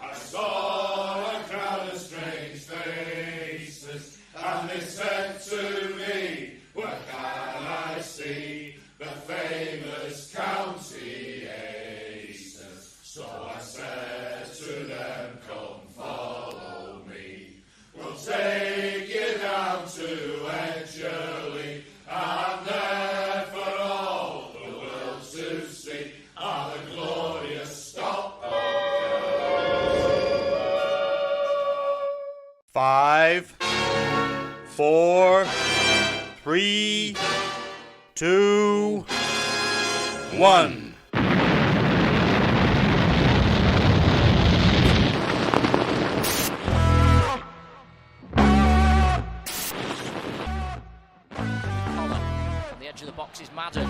I saw a crowd of strange faces, and they said to me, where can I see the famous county aces? So I said to them, come follow me. We'll take you down to Edgerley, and there for all the world to see are the glorious Stockport County. 5, 4, 3, 2, 1. On the edge of the box is Madden.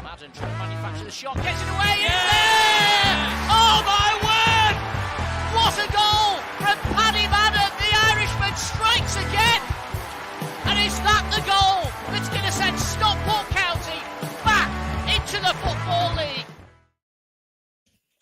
Madden trying to manufacture the shot, gets it away, it's there! Oh my word! What a goal from Paddy Madden! The Irishman strikes again! And is that the goal that's going to send Stockport County back into the Football League?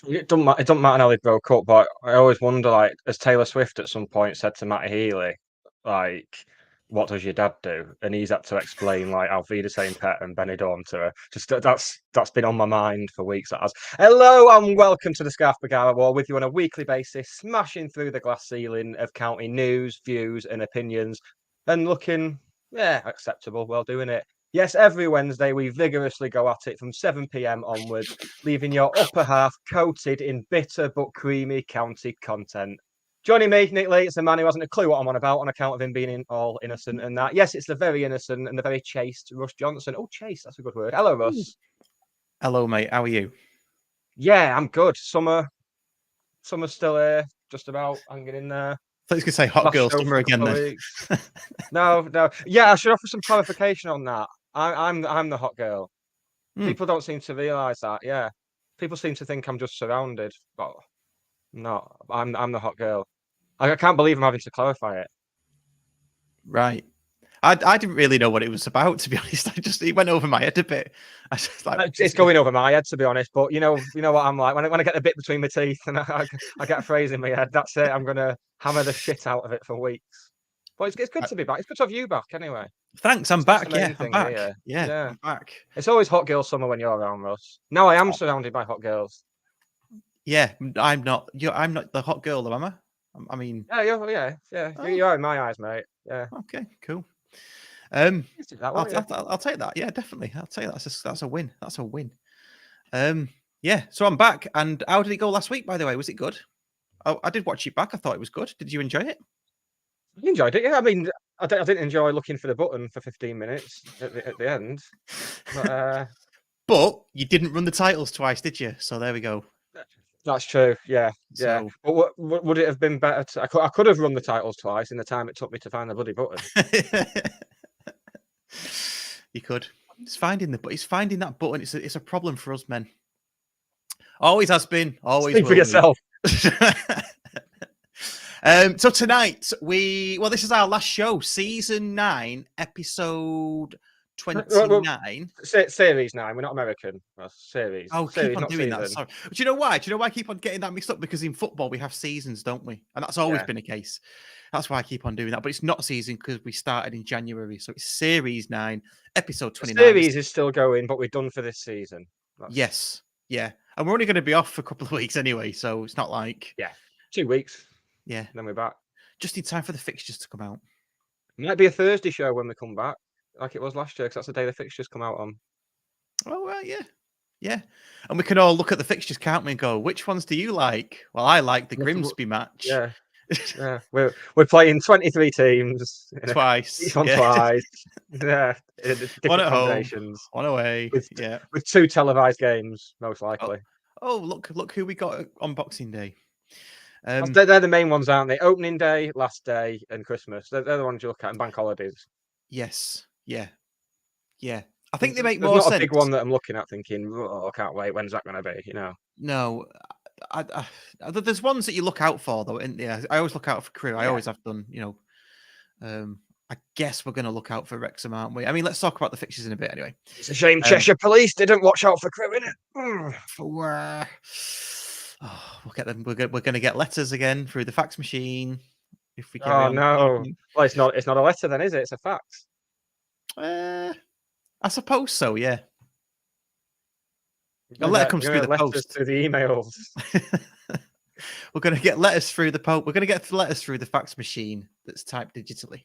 It doesn't matter how they broke up, but I always wonder, like, as Taylor Swift at some point said to Matty Healy, like, what does your dad do? And he's had to explain, like, Auf Wiedersehen Pet and Benidorm to her. Just that's been on my mind for weeks. That has. Hello and welcome to the Scarf Bagara War, with you on a weekly basis, smashing through the glass ceiling of county news, views, and opinions, and looking, acceptable while doing it. Yes, every Wednesday we vigorously go at it from 7 p.m. onwards, leaving your upper half coated in bitter but creamy county content. Joining me, Nick Lee, it's a man who hasn't a clue what I'm on about on account of him being all innocent and that. Yes, it's the very innocent and the very chaste Russ Johnson. Oh, chaste, that's a good word. Hello, Russ. Hello, mate. How are you? Yeah, I'm good. Summer's still here, just about hanging in there. I thought you were going to say hot girl summer again then. No. Yeah, I should offer some clarification on that. I'm the hot girl. People don't seem to realise that, yeah. People seem to think I'm just surrounded, but no, I'm the hot girl. I can't believe I'm having to clarify it. Right. I didn't really know what it was about, to be honest. It went over my head a bit. I just it's going over my head, to be honest. But you know what I'm like when I get the bit between my teeth and I get a phrase in my head. That's it. I'm gonna hammer the shit out of it for weeks. But it's good to be back. It's good to have you back, anyway. Thanks. I'm back. Yeah, I'm back. Yeah, I'm back. It's always hot girl summer when you're around, Russ. Now I am surrounded by hot girls. Yeah, I'm not. I'm not the hot girl, though, am I? I mean, yeah. Oh. You are in my eyes, mate. Yeah. Okay, cool. I'll take that. Yeah, definitely. I'll take that. That's a win. That's a win. Yeah. So I'm back. And how did it go last week? By the way, was it good? I did watch it back. I thought it was good. Did you enjoy it? I enjoyed it. Yeah. I mean, I didn't enjoy looking for the button for 15 minutes at the end. But you didn't run the titles twice, did you? So there we go. That's true. Yeah. So, but would it have been better? I could have run the titles twice in the time it took me to find the bloody button. You could. It's finding that button. It's a problem for us men. Always has been. Always Speak will for yourself. So tonight this is our last show, season 9, episode 29. Series 9. We're not American. Series. Oh, series, keep on doing that. Sorry. Do you know why? Do you know why I keep on getting that mixed up? Because in football we have seasons, don't we? And that's always been the case. That's why I keep on doing that. But it's not season because we started in January. So it's series 9, episode 29. The series is still going, but we're done for this season. Yes. Yeah. And we're only going to be off for a couple of weeks anyway. So it's not like... Yeah. 2 weeks. Yeah. Then we're back. Just in time for the fixtures to come out. It might be a Thursday show when we come back, like it was last year, because that's the day the fixtures come out on. Oh, well, yeah. Yeah. And we can all look at the fixtures, can't we, and go, which ones do you like? Well, I like the Grimsby match. Yeah. Yeah. We're playing 23 teams. Twice. Each one twice. Yeah. One at home, one away. With 2 televised games, most likely. Oh, look who we got on Boxing Day. They're the main ones, aren't they? Opening day, last day, and Christmas. They're the ones you look at, and bank holidays. Yes. Yeah. Yeah. I think they make more sense. There's not a big one that I'm looking at thinking, I can't wait. When's that going to be? No. There's ones that you look out for, though. And I always look out for Crewe. I always have done, I guess we're going to look out for Wrexham, aren't we? I mean, let's talk about the fixtures in a bit anyway. It's a shame Cheshire Police didn't watch out for Crewe, innit? Oh, we'll get them. We're going to get letters again through the fax machine if we carry Oh on. no! Well, it's not. It's not a letter then, is it? It's a fax. I suppose so. Yeah. A You're letter gonna comes you're through gonna the get letters post. through the emails. We're going to get letters through the post. We're going to get letters through the fax machine that's typed digitally.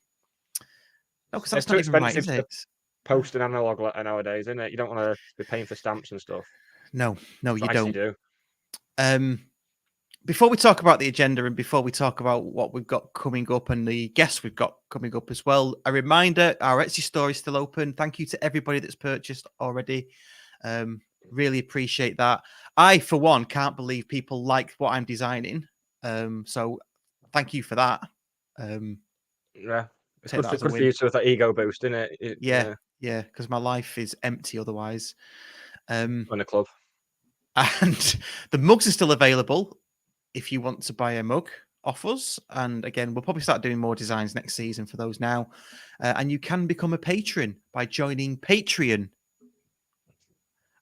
No, because It's that's too not even right, expensive is to it? post an analog letter nowadays, isn't it? You don't want to be paying for stamps and stuff. No, you But I don't. actually do. Before we talk about the agenda and before we talk about what we've got coming up and the guests we've got coming up as well, a reminder, our Etsy store is still open. Thank you to everybody that's purchased already. Really appreciate that. I, for one, can't believe people like what I'm designing. So thank you for that. Yeah, it's Take good that for, as a good for win. you to have that ego boost, isn't it? Yeah, because my life is empty otherwise. On a club. And the mugs are still available if you want to buy a mug off us. And again, we'll probably start doing more designs next season for those now. And you can become a patron by joining Patreon.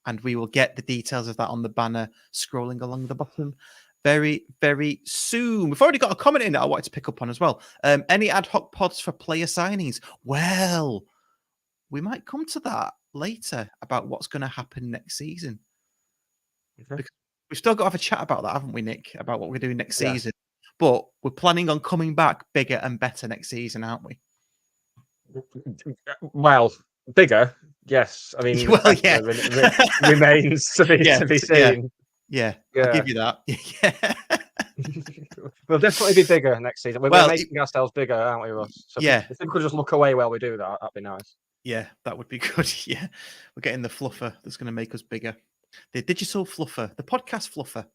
And we will get the details of that on the banner scrolling along the bottom very, very soon. We've already got a comment in that I wanted to pick up on as well. Any ad hoc pods for player signings? Well, we might come to that later about what's going to happen next season. Okay. Because we've still got to have a chat about that, haven't we, Nick? About what we're doing next Yeah. season. But we're planning on coming back bigger and better next season, aren't we? Well, bigger, yes. I mean, Well, better yeah. remains to be Yeah, to be yeah. seen. Yeah, Yeah. I'll give you that. Yeah. We'll definitely be bigger next season. We're Well, making ourselves bigger, aren't we, Russ? So yeah. if we could just look away while we do that, that'd be nice. Yeah, that would be good. Yeah. We're getting the fluffer that's going to make us bigger. The digital fluffer, the podcast fluffer.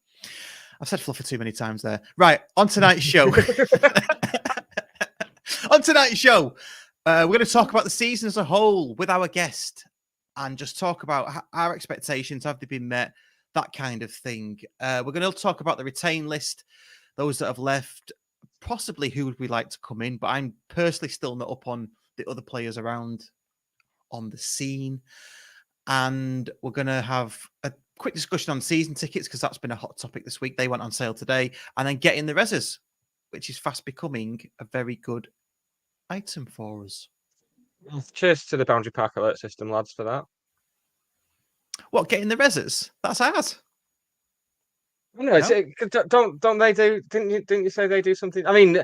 I've said fluffer too many times there. Right, on tonight's show. On tonight's show, we're going to talk about the season as a whole with our guest and just talk about our expectations. Have they been met? That kind of thing. We're going to talk about the retain list, those that have left, possibly who would we like to come in, but I'm personally still not up on the other players around on the scene. And we're going to have a quick discussion on season tickets because that's been a hot topic this week. They went on sale today. And then getting the reses, which is fast becoming a very good item for us. Cheers to the Boundary Park alert system, lads, for that. What, getting the reses? That's ours. No, don't they do? Didn't you say they do something? I mean,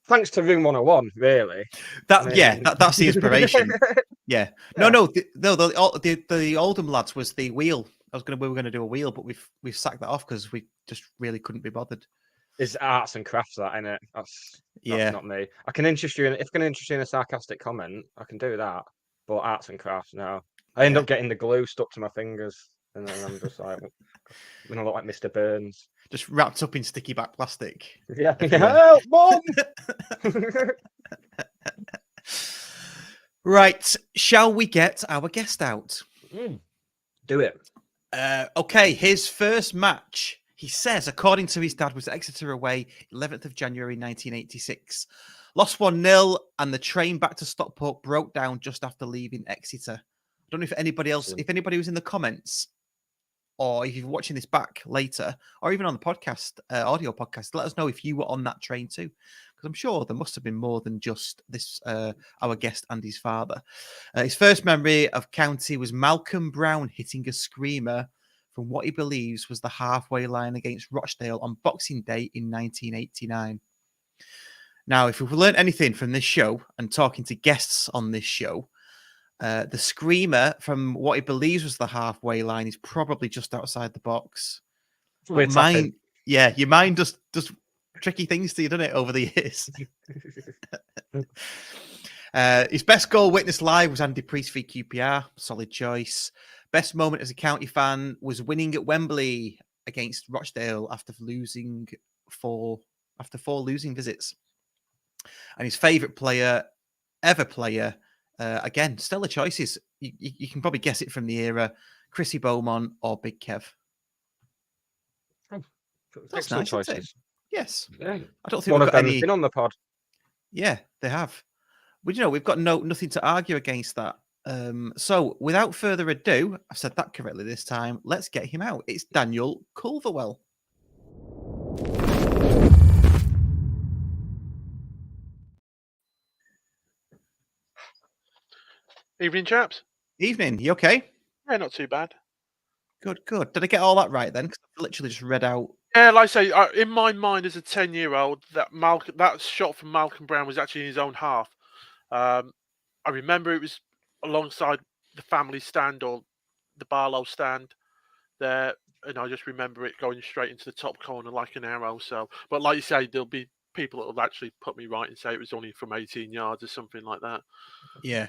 thanks to Room 101, really. That's the inspiration. Yeah. No. The Oldham lads was the wheel. We were going to do a wheel, but we've sacked that off because we just really couldn't be bothered. It's arts and crafts, that, isn't it? That's not me. I can interest you in, if I can interest you in a sarcastic comment, I can do that. But arts and crafts, no. I end up getting the glue stuck to my fingers, and then I'm just like, I'm gonna look like Mr. Burns, just wrapped up in sticky back plastic. Yeah, help, Mom! Right, shall we get our guest out? Do it. Okay, his first match, he says, according to his dad, was Exeter away, 11th of January 1986. Lost 1-0, and the train back to Stockport broke down just after leaving Exeter. I don't know if anybody else, if anybody was in the comments, or if you're watching this back later, or even on the podcast, audio podcast, let us know if you were on that train too. Because I'm sure there must have been more than just this, our guest and his father. His first memory of county was Malcolm Brown hitting a screamer from what he believes was the halfway line against Rochdale on Boxing Day in 1989. Now, if we've learned anything from this show and talking to guests on this show, the screamer from what he believes was the halfway line is probably just outside the box. Your mind does tricky things to you, doesn't it, over the years? His best goal witnessed live was Andy Priest v QPR. Solid choice. Best moment as a county fan was winning at Wembley against Rochdale after four losing visits. And his favourite ever player, again, stellar choices. You can probably guess it from the era. Chrissy Beaumont or Big Kev. That's nice choices. Yes. Yeah. I don't think one we've of got them any... has been on the pod. Yeah, they have. Well, we've got nothing to argue against that. So without further ado, I've said that correctly this time. Let's get him out. It's Daniel Culverwell. Evening, chaps. Evening. You okay? Yeah, not too bad. Good, good. Did I get all that right then? 'Cause I literally just read out. Yeah, like I say, in my mind as a 10-year-old, that shot from Malcolm Brown was actually in his own half. I remember it was alongside the family stand or the Barlow stand there, and I just remember it going straight into the top corner like an arrow. So, but like you say, there'll be people that will actually put me right and say it was only from 18 yards or something like that. Yeah.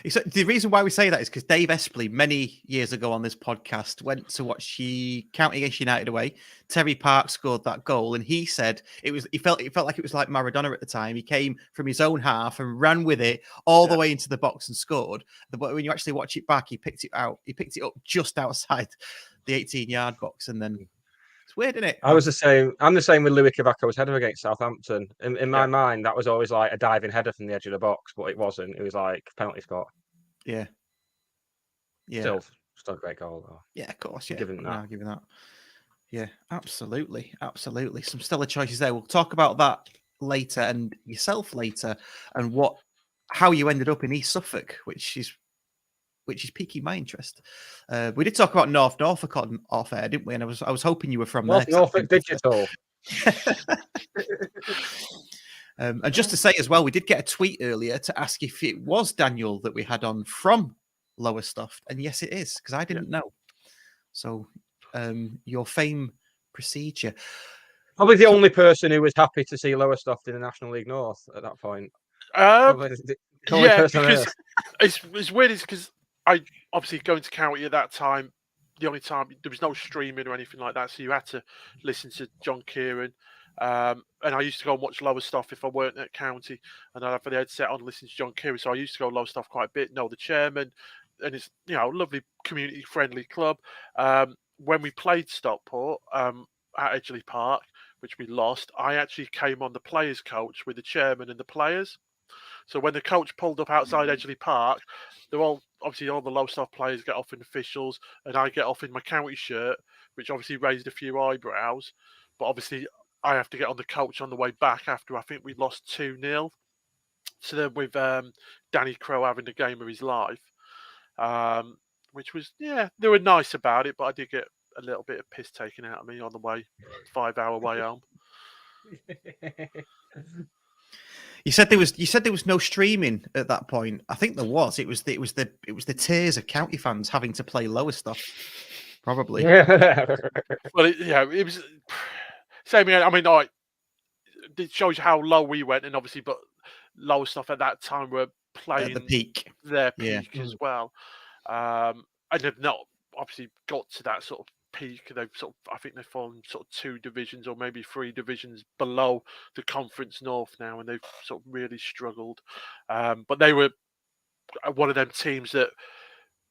Except the reason why we say that is because Dave Espley, many years ago on this podcast, went to watch County against United away. Terry Park scored that goal, and he said it felt like it was like Maradona at the time. He came from his own half and ran with it all the way into the box and scored. But when you actually watch it back, he picked it up just outside the 18-yard box, and then it's weird, isn't it? I was the same. I'm the same with Louis Cavacco's header against Southampton. In my mind, that was always like a diving header from the edge of the box, but it wasn't. It was like penalty spot. Yeah. Still a great goal though. Yeah, of course. Yeah, Given that. Given that. Yeah, absolutely, absolutely. Some stellar choices there. We'll talk about that later, and yourself later, and how you ended up in East Suffolk, which is piquing my interest. We did talk about Norfolk off air, didn't we? And I was hoping you were from there. Norfolk Digital. And just to say as well, we did get a tweet earlier to ask if it was Daniel that we had on from Lowestoft, and yes, it is, because I didn't know. So your fame precedes you. Probably the only person who was happy to see Lowestoft in the National League North at that point. Because it's weird, because I obviously going to County at that time. The only time there was no streaming or anything like that, so you had to listen to John Kieran. And I used to go and watch Lowestoft if I weren't at County, and I'd have the headset on, listen to John Kieran. So I used to go to Lowestoft quite a bit, know the chairman, and it's lovely community friendly club. When we played Stockport at Edgeley Park, which we lost, I actually came on the players' coach with the chairman and the players. So when the coach pulled up outside Edgeley Park, they're all the Lowestoft players get off in officials, and I get off in my County shirt, which obviously raised a few eyebrows. But obviously, I have to get on the coach on the way back after I think we lost 2-0. So then with Danny Crowe having the game of his life, which was, they were nice about it, but I did get a little bit of piss taken out of me on the way, 5-hour way home. You said there was no streaming at that point. I think there was. It was the tears of County fans having to play Lowestoft. Probably. Well, it was same again. I mean, it shows you how low we went, and obviously, but Lowestoft at that time were playing their peak as well, and they've not obviously got to that sort of peak. They've I think they've fallen sort of 2 divisions or maybe 3 divisions below the Conference North now, and they've sort of really struggled. But they were one of them teams that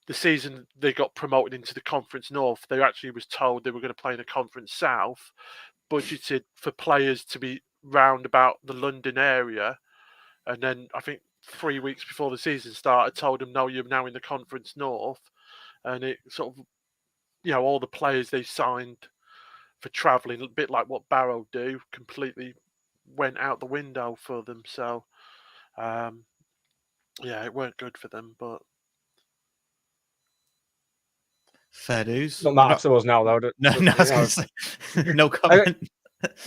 the season they got promoted into the Conference North, they actually was told they were going to play in the Conference South, budgeted for players to be round about the London area, and then I think 3 weeks before the season started, told them, no, you're now in the Conference North, and it sort of, all the players they signed for travelling, a bit like what Barrow do, completely went out the window for them. So, it weren't good for them, but fair dues. Not matter to us now, though. No comment.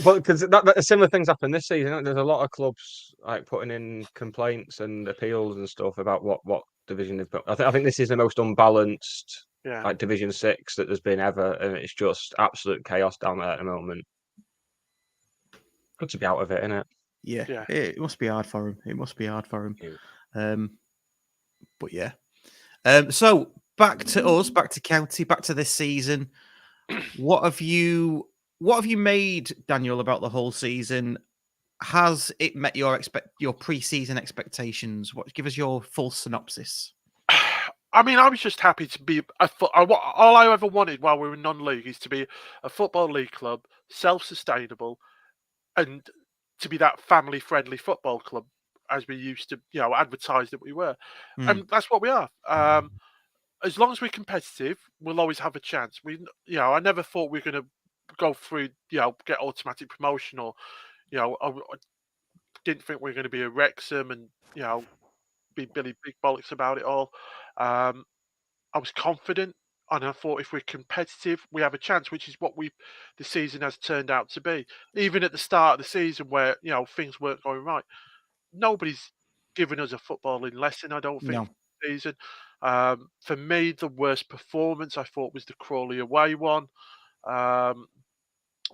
But because similar things happen this season, there's a lot of clubs like putting in complaints and appeals and stuff about what division they've got. I think this is the most unbalanced, like Division 6 that there's been ever, and it's just absolute chaos down there at the moment. Good to be out of it, isn't it? Yeah. It must be hard for him. But yeah. So back to us, back to County, back to this season. What have you made, Daniel, about the whole season? Has it met your pre-season expectations? Give us your full synopsis. I mean, I was just happy to be all I ever wanted while we were non-league is to be a football league club, self-sustainable, and to be that family-friendly football club as we used to, advertise that we were, and that's what we are. As long as we're competitive, we'll always have a chance. I never thought we were going to go through, get automatic promotion, or, I didn't think we were going to be a Wrexham and, be Billy Big Bollocks about it all. I was confident, and I thought if we're competitive, we have a chance, which is what the season has turned out to be. Even at the start of the season, where things weren't going right, nobody's given us a footballing lesson. I don't think No. this season. For me, the worst performance I thought was the Crawley away one,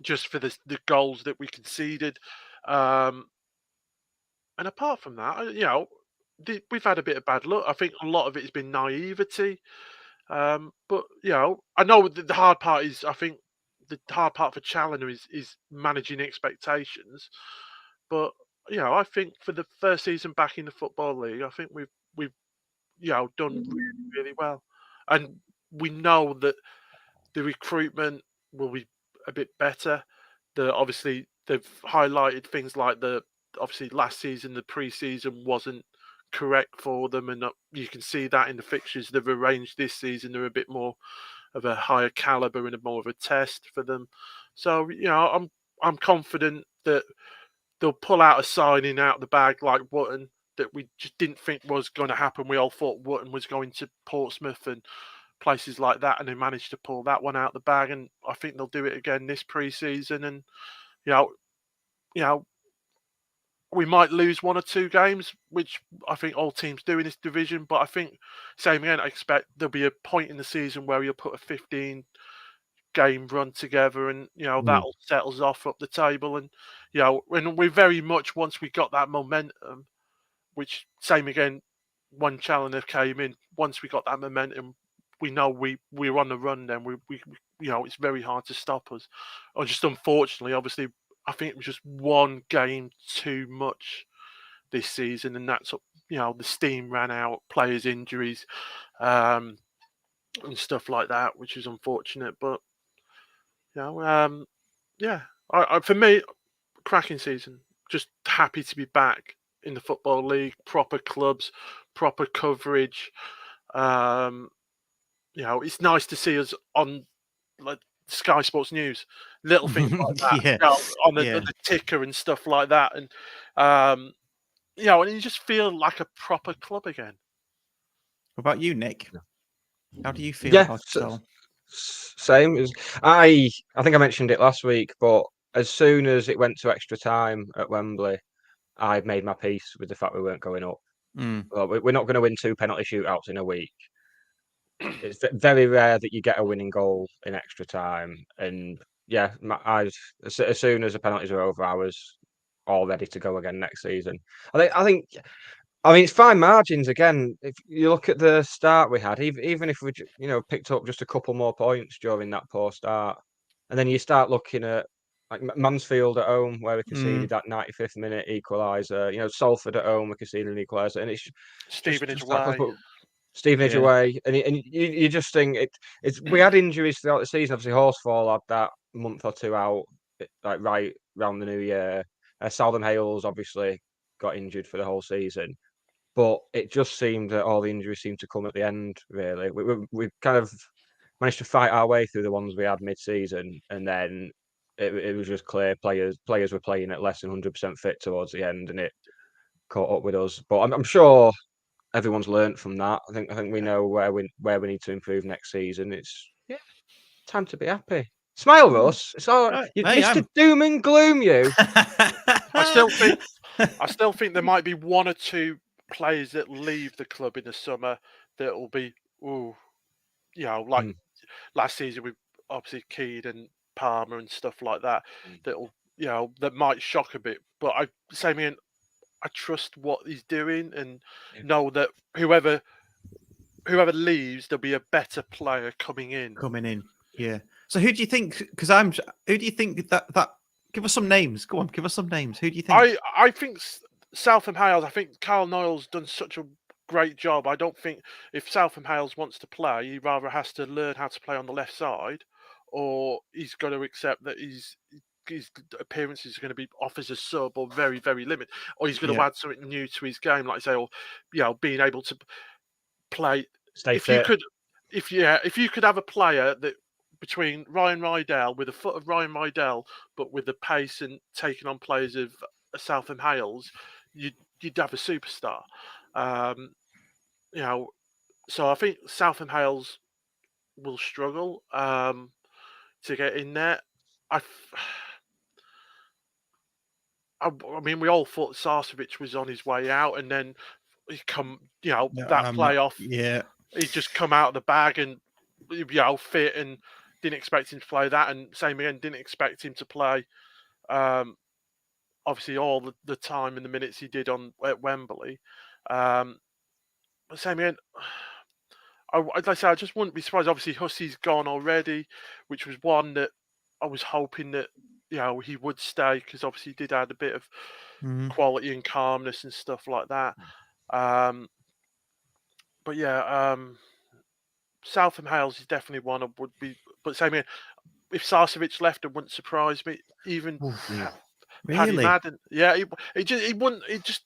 just for the goals that we conceded. Um, and apart from that, we've had a bit of bad luck. I think a lot of it has been naivety. But I know the hard part is, I think the hard part for Challoner is managing expectations. But I think for the first season back in the Football League, I think we've done really, really well, and we know that the recruitment will be a bit better. Obviously they've highlighted things like obviously last season the pre-season wasn't correct for them, and you can see that in the fixtures they've arranged this season. They're a bit more of a higher caliber and more of a test for them. So I'm confident that they'll pull out a signing out of the bag like Wootton that we just didn't think was going to happen. We all thought Wootton was going to Portsmouth and places like that, and they managed to pull that one out of the bag. And I think they'll do it again this pre-season. And you know, we might lose 1 or 2 games, which I think all teams do in this division. But I think, same again, I expect there'll be a point in the season where you'll put a 15-game run together, and that'll settle us off up the table. And and we very much, once we got that momentum, which same again, when Challoner came in, once we got that momentum, we know we're on the run. Then we it's very hard to stop us. Or just unfortunately, obviously, I think it was just 1 game too much this season, and that's the steam ran out, players' injuries, and stuff like that, which is unfortunate. But yeah, for me, cracking season. Just happy to be back in the Football League, proper clubs, proper coverage. It's nice to see us on like Sky Sports News, little things like that, Yeah. on Yeah. the ticker and stuff like that, and and you just feel like a proper club again. What about you, Nick? How do you feel Yeah, about it all? same as I think I mentioned it last week, but as soon as it went to extra time at Wembley, I made my peace with the fact we weren't going up. Well, we're not going to win 2 penalty shootouts in a week. It's very rare that you get a winning goal in extra time. And yeah, as soon as the penalties were over, I was all ready to go again next season. I mean, it's fine margins again. If you look at the start we had, even if we picked up just a couple more points during that poor start, and then you start looking at like Mansfield at home, where we conceded that 95th minute equaliser. Salford at home, we conceded an equaliser, and it's Stevenage just that close. away. But Stevenage Yeah. away, and you just think it's. We had injuries throughout the season. Obviously, Horsfall had that month or 2 out, like right around the new year. Southern Hales obviously got injured for the whole season. But it just seemed that all the injuries seemed to come at the end, really. We kind of managed to fight our way through the ones we had mid-season, and then it was just clear players were playing at less than 100% fit towards the end, and it caught up with us. But I'm sure everyone's learnt from that. I think we know where we need to improve next season. It's time to be happy. Smile, Russ. It's all Right. you, Hey, Mr. Doom and Gloom. You. I still think there might be 1 or 2 players that leave the club in the summer that will be, like last season with obviously Keed and Palmer and stuff like that. That'll, that might shock a bit. But I trust what he's doing, and know that whoever leaves, there'll be a better player coming in. Yeah. So who do you think? Who do you think that? Give us some names. Go on, give us some names. Who do you think? I think Southam Hales. I think Carl Niles done such a great job. I don't think if Southam Hales wants to play, he rather has to learn how to play on the left side, or he's got to accept that his appearances are going to be off as a sub or very, very limited, or he's going to add something new to his game, like say, or being able to play. Stay if fit. you could, if you could have a player that between Ryan Rydell, with the foot of Ryan Rydell, but with the pace and taking on players of Southam Hales, you'd have a superstar. You know, so I think Southam Hales will struggle to get in there. I mean, we all thought Sarcevic was on his way out, and then he that playoff, Yeah. he just come out of the bag and fit, and didn't expect him to play that, and same again, didn't expect him to play. Obviously, all the time and the minutes he did at Wembley. Same again. Like I say, I just wouldn't be surprised. Obviously, Hussey's gone already, which was one that I was hoping that he would stay, because obviously he did add a bit of quality and calmness and stuff like that. But yeah, Southam Hales is definitely one I would be. But same here, if Sarcevic left, it wouldn't surprise me. Even Paddy Really? Madden, yeah, he wouldn't. It just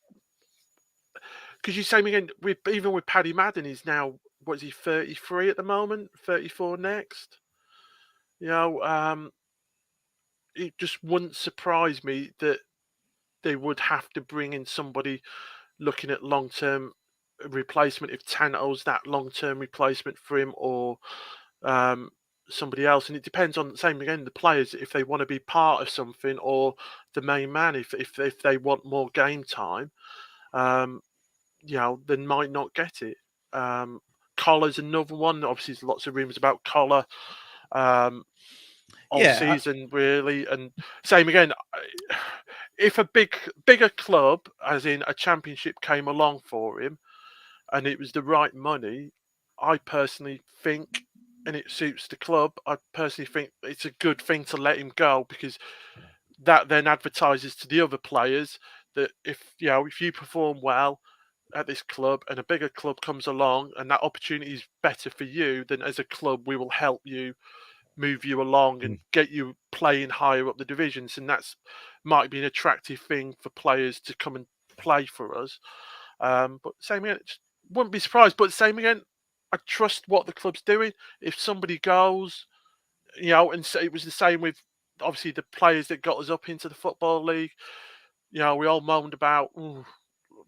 because you same again even with Paddy Madden, he's now, what is he, 33 at the moment, 34 next. It just wouldn't surprise me that they would have to bring in somebody looking at long-term replacement, if Tanto's that long-term replacement for him, or somebody else. And it depends on, same again, the players, if they want to be part of something, or the main man, if they want more game time, they might not get it. Collar's another one. Obviously, there's lots of rumours about Collar all season, really. And same again, if a bigger club, as in a championship, came along for him and it was the right money, I personally think, and it suits the club, I personally think it's a good thing to let him go, because that then advertises to the other players that if you perform well at this club and a bigger club comes along and that opportunity is better for you, then as a club we will help you, move you along and get you playing higher up the divisions. And that's might be an attractive thing for players to come and play for us. But same again, wouldn't be surprised. But same again, I trust what the club's doing. If somebody goes, and so it was the same with obviously the players that got us up into the Football League. We all moaned about, I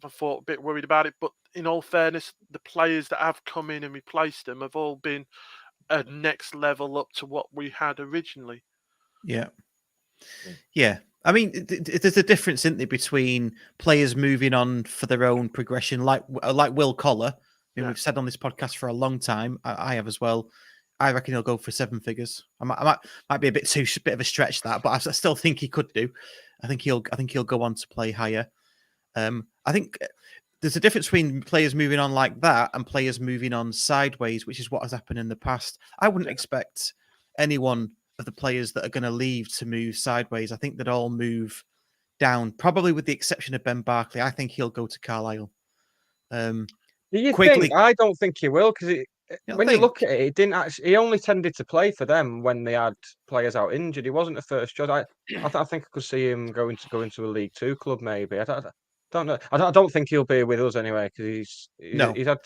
thought a bit worried about it. But in all fairness, the players that have come in and replaced them have all been a next level up to what we had originally. Yeah. I mean, there's a difference, isn't there, between players moving on for their own progression, like Will Collar. I mean, we've said on this podcast for a long time. I have as well. I reckon he'll go for 7 figures. I might be a bit of a stretch, that, but I still think he could do. I think he'll go on to play higher. I think there's a difference between players moving on like that and players moving on sideways, which is what has happened in the past. I wouldn't expect anyone of the players that are going to leave to move sideways. I think they'd all move down, probably with the exception of Ben Barkley. I think he'll go to Carlisle. Do you think? I don't think he will, because when you look at it, he didn't actually. He only tended to play for them when they had players out injured. He wasn't a first choice. I think I could see him go into a League Two club, maybe. I don't know. I don't think he'll be with us anyway, because he's had.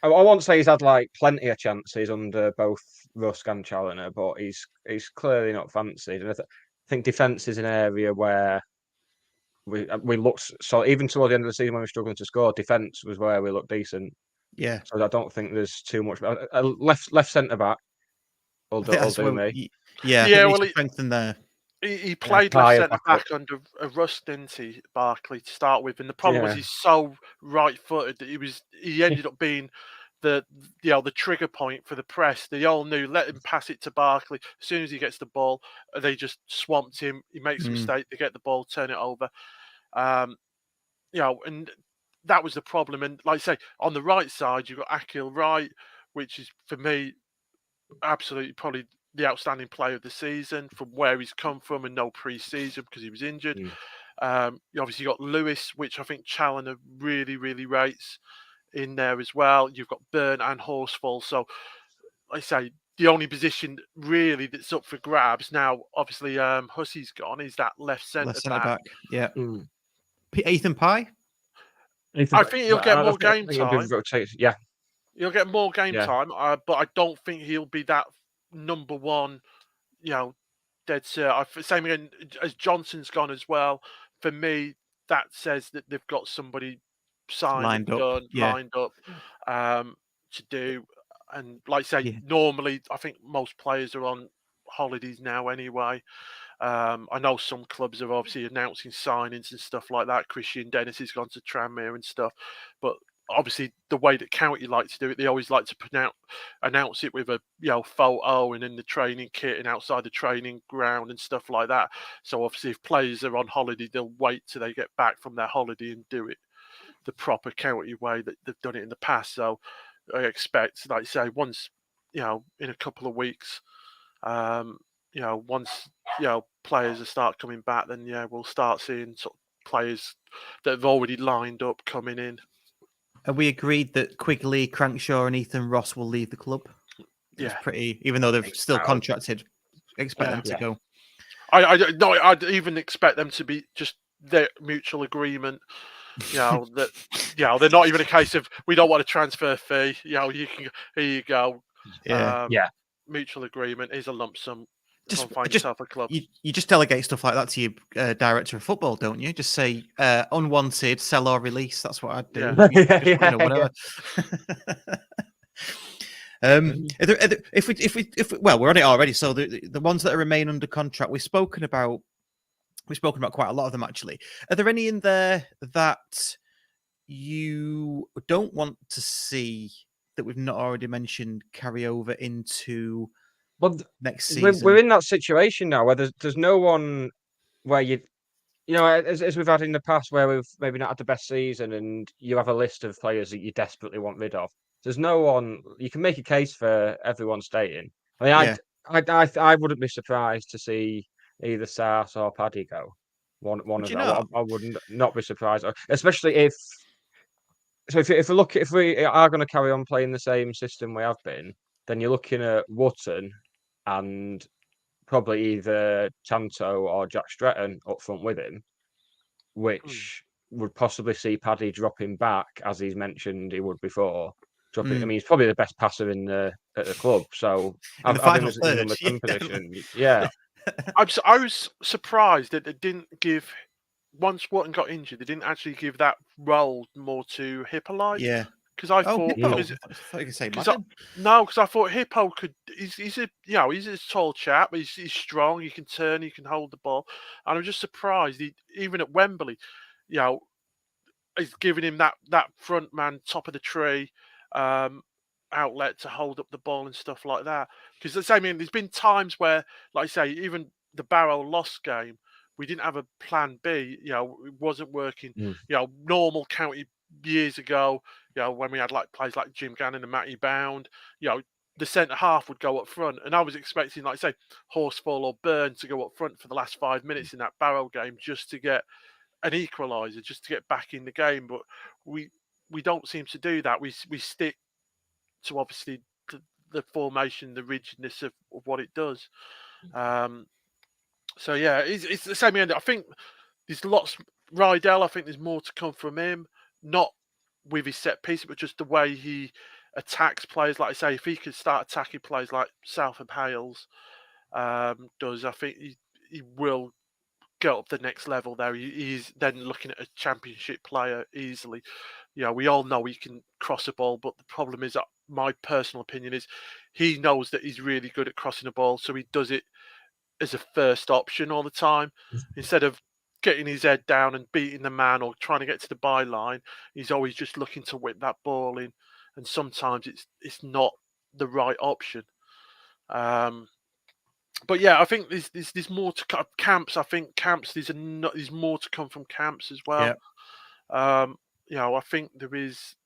I won't say he's had like plenty of chances under both Rusk and Challoner, but he's clearly not fancied. And I think defence is an area where we looked, so even towards the end of the season when we were struggling to score, defence was where we looked decent. Yeah. So I don't think there's too much. Left centre back will do me. Yeah. Well, strengthen there. He played left centre back under Rusk, didn't he, Barkley, to start with, and the problem was he's so right-footed that he ended up being the trigger point for the press. They all knew, let him pass it to Barkley. As soon as he gets the ball, they just swamped him. He makes a mistake, they get the ball, turn it over. And that was the problem. And like I say, on the right side, you've got Akil Wright, which is, for me, absolutely probably the outstanding player of the season from where he's come from, and no pre-season because he was injured. You obviously got Lewis, which I think Challoner really, really rates in there as well. You've got Byrne and Horsfall. So, like I say, the only position really that's up for grabs now, obviously Hussey's gone, is that left centre back. Yeah. Ethan Pye? I think he'll get more game time. Yeah. He'll get more game time, but I don't think he'll be that number one, dead cert. Same again as Johnson's gone as well. For me, that says that they've got somebody signed Lined and up, done, yeah. lined up to do. And like I say, Yeah. normally I think most players are on holidays now anyway. I know some clubs are obviously announcing signings and stuff like that. Christian Dennis has gone to Tranmere and stuff, but obviously the way that County like to do it, they always like to announce it with a photo and in the training kit and outside the training ground and stuff like that. So obviously if players are on holiday, they'll wait till they get back from their holiday and do it the proper County way that they've done it in the past. So I expect, like I say, once in a couple of weeks, once players start coming back, then we'll start seeing sort of players that have already lined up coming in. Have we agreed that Quigley, Crankshaw, and Ethan Ross will leave the club? It's Yeah. pretty, even though they're still contracted. Expect them to go. I'd even expect them to be just their mutual agreement. That they're not even a case of we don't want a transfer fee. You can here you go. Yeah. Mutual agreement is a lump sum. Just find yourself a club. You just delegate stuff like that to your director of football, don't you? Just say unwanted, sell or release. That's what I'd do. Yeah. Whatever. If we well, we're on it already. So the ones that remain under contract, we've spoken about quite a lot of them actually. Are there any in there that you don't want to see that we've not already mentioned carry over into next season? We're in that situation now where there's no one where as we've had in the past where we've maybe not had the best season and you have a list of players that you desperately want rid of. There's no one you can make a case for everyone staying. I mean, I wouldn't be surprised to see either Sars or Paddy go. One of them. I would not be surprised, especially if we are going to carry on playing the same system we have been, then you're looking at Wootton and probably either Tanto or Jack Stretton up front with him, which would possibly see Paddy dropping back, as he's mentioned he would before. I mean, he's probably the best passer at the club, so in the final third, number 10 position. Yeah. I was surprised that they didn't give, once Wotton got injured, they didn't actually give that role more to Hippolyte. Yeah. Because I thought, Hippo. I thought you could say because I thought Hippo could. He's a tall chap. He's strong. He can turn. He can hold the ball. And I'm just surprised. Even at Wembley, he's giving him that front man, top of the tree, outlet to hold up the ball and stuff like that. Because there's been times where, like I say, even the Barrow lost game, we didn't have a plan B. It wasn't working. Normal County years ago, when we had players like Jim Gannon and Matty Bound, the centre half would go up front, and I was expecting, like I say, Horsfall or Byrne to go up front for the last 5 minutes in that Barrow game just to get an equaliser, just to get back in the game. But we don't seem to do that. We stick to obviously the formation, the rigidness of what it does. So yeah, it's the same end. I think there's lots. Rydell, I think there's more to come from him. Not with his set piece, but just the way he attacks players. Like I say, if he could start attacking players like Southam Hales does, I think he will get up the next level there. He's then looking at a championship player easily. We all know he can cross a ball, but the problem is, my personal opinion is, he knows that he's really good at crossing a ball, so he does it as a first option all the time instead of getting his head down and beating the man or trying to get to the byline. He's always just looking to whip that ball in, and sometimes it's not the right option. But yeah, I think there's more to come. Camps. I think Camps. There's more to come from Camps as well. Yeah. I think there is.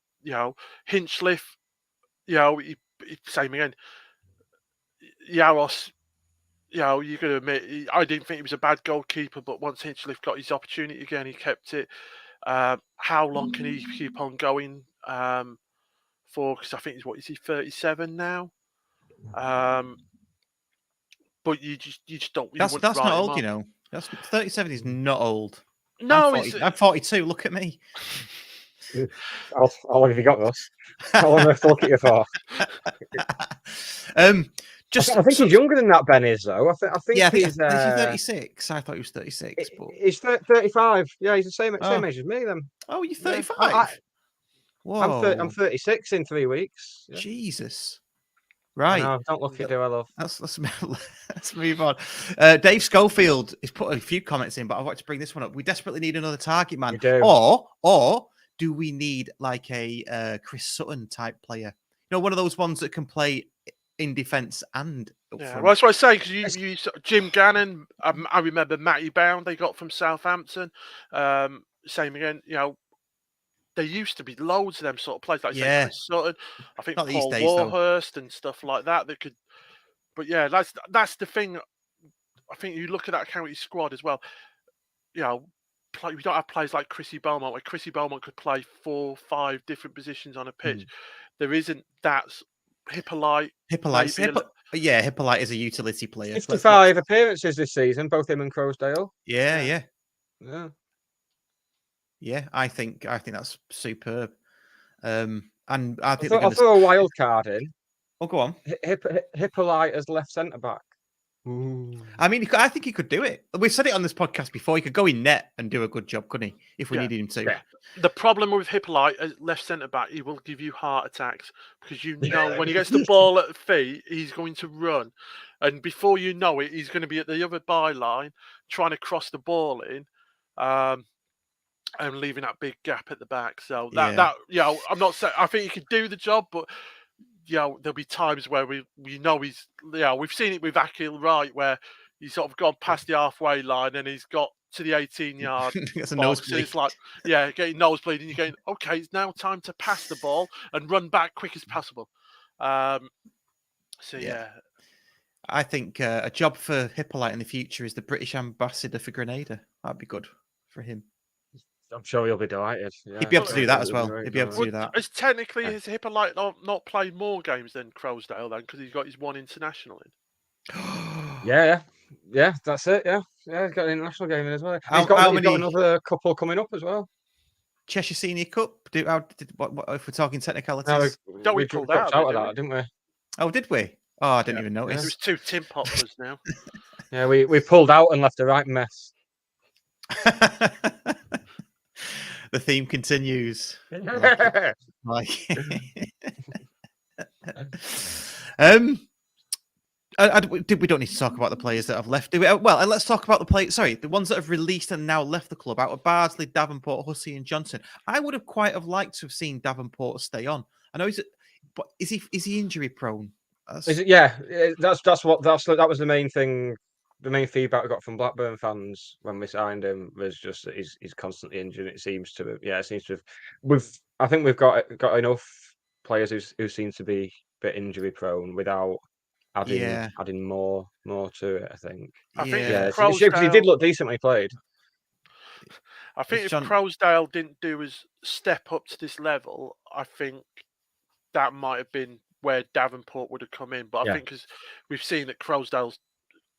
Hinchliffe. Same again. Yaros. You could admit, I didn't think he was a bad goalkeeper, but once Hinchliffe got his opportunity again, he kept it. How long can he keep on going for? Because I think is he 37 now? But you just don't. That's not old, That's 37 is not old. No, I'm 42. Look at me. How long have you got, Russ? How long have I have to look at you for? I think he's younger than that, Ben is, though. I think he's 36. I thought he was 36. But... He's 35. Yeah, he's the same age as me, then. Oh, you're 35? Whoa. I'm 36 in 3 weeks. Yeah. Jesus. I Right. know, don't look it, do I, love? Let's move on. Dave Schofield has put a few comments in, but I want to bring this one up. We desperately need another target man. We do. Or do we need like a Chris Sutton type player? You know, one of those ones that can play in defence and up Yeah, front. well, that's what I say, because you Jim Gannon, I remember Matty Bound they got from Southampton. Same again, there used to be loads of them sort of players, like say Chris Sutton, I think Not these Paul days, though. Warhurst and stuff like that could. But yeah, that's the thing. I think you look at that county squad as well. We don't have players like Chrissy Beaumont, where Chrissy Beaumont could play 4, 5 different positions on a pitch. There isn't that. Hippolyte. Hippolyte is a utility player. 55 appearances this season, both him and Croasdale. Yeah. Yeah. I think that's superb. And I think I'll throw a wild card in. Oh, go on. Hippolyte as left centre back. I mean, I think he could do it. We've said it on this podcast before. He could go in net and do a good job, couldn't he? If we needed him to. Yeah. The problem with Hippolyte as left centre back, he will give you heart attacks because when he gets the ball at the feet, he's going to run, and before you know it, he's going to be at the other byline trying to cross the ball in, and leaving that big gap at the back. So I'm not saying I think he could do the job, but there'll be times where we know he's we've seen it with Akil Wright where he's sort of gone past the halfway line and he's got to the 18-yard It's a box. nosebleed. It's like getting nosebleed, and you're going, okay, it's now time to pass the ball and run back quick as possible. I think a job for Hippolyte in the future is the British ambassador for Grenada. That'd be good for him. I'm sure he'll be delighted. Yeah, he'd be able to do that as well. He'd be able to do that. Has Hippolyte not played more games than Croasdale then, because he's got his one international in? Yeah, that's it. Yeah, he's got an international game in as well. He's got another couple coming up as well. Cheshire Senior Cup. What if we're talking technicalities? No, we dropped out of that, didn't we? Oh, did we? Oh, I didn't even notice. There's 2 tin poppers now. Yeah, we pulled out and left a right mess. The theme continues. We don't need to talk about the players that have left. Well, let's talk about the players. Sorry, the ones that have released and now left the club out of Bardsley, Davenport, Hussey, and Johnson. I would have liked to have seen Davenport stay on. I know but is he injury prone? That was the main thing. The main feedback we got from Blackburn fans when we signed him was just that he's constantly injured. It seems to have. I think we've got enough players who seem to be a bit injury prone without adding more to it. I think. Because he did look decently played. I think if Croasdale didn't do his step up to this level, I think that might have been where Davenport would have come in. But I think because we've seen that Croasdale's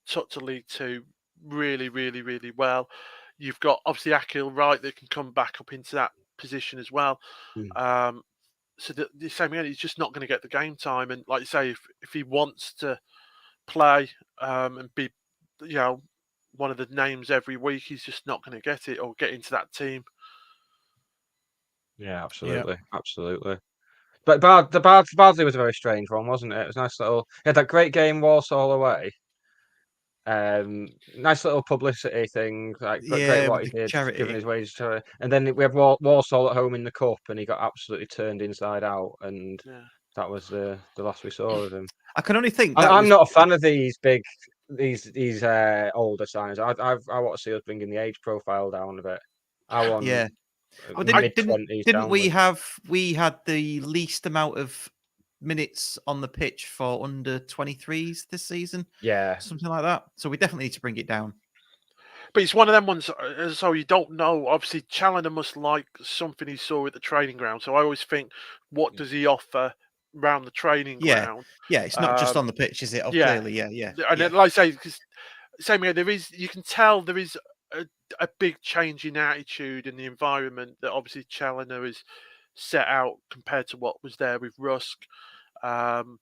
took to League 2 really, really, really well. You've got obviously Akil Wright that can come back up into that position as well. So the same again, he's just not going to get the game time. And like you say, if he wants to play and be, one of the names every week, he's just not going to get it or get into that team. Yeah, absolutely. But Bardsley was a very strange one, wasn't it? It was a nice little. He had that great game, Walsall away. Nice little publicity thing, great what he did, giving his wages to her. And then we have Walsall at home in the cup, and he got absolutely turned inside out, and that was the last we saw of him. I can only think I'm not a fan of these older signings. I want to see us bringing the age profile down a bit. I want Well, didn't we had the least amount of minutes on the pitch for under 23s this season? Yeah, something like that. So we definitely need to bring it down. But it's one of them ones, so you don't know. Obviously, Challoner must like something he saw at the training ground. So I always think, what does he offer around the training ground? Yeah, it's not just on the pitch, is it? Clearly, yeah. And then, like I say, because same way, you can tell there is a big change in attitude and the environment that obviously Challoner is set out compared to what was there with Rusk. And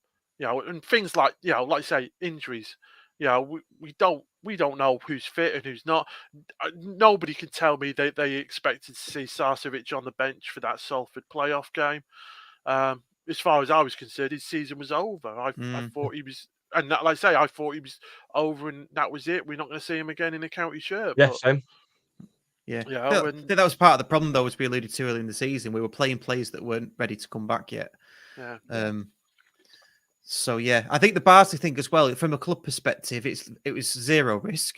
things like, like I say, injuries. We we don't know who's fit and who's not. Nobody can tell me they expected to see Sarcevic on the bench for that Salford playoff game. As far as I was concerned, his season was over. I thought he was, and like I say, I thought he was over, and that was it. We're not going to see him again in a county shirt. Yeah, but, same. Yeah, yeah. I think that was part of the problem, though, as we alluded to early in the season. We were playing players that weren't ready to come back yet. Yeah. So yeah, I think the Barnsley thing as well, from a club perspective, it was zero risk.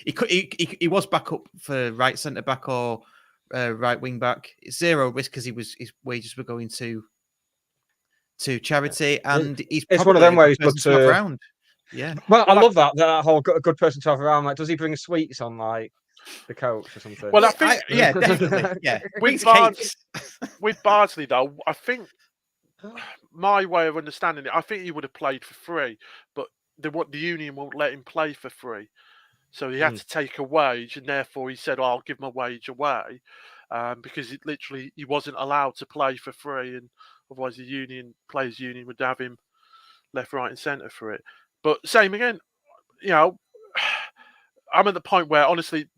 He was back up for right centre back or right wing back. It's zero risk because his wages were going to charity, and it's one of them where he's good to have around. Yeah. Well, I love that whole good person to have around. Like, does he bring sweets on like the coach or something? Well, I think yeah, definitely. Yeah. With Bardsley though, I think my way of understanding it, I think he would have played for free, but the union won't let him play for free, so he had to take a wage, and therefore he said, "I'll give my wage away," because he wasn't allowed to play for free, and otherwise the players' union would have him left, right, and centre for it. But same again, I'm at the point where honestly,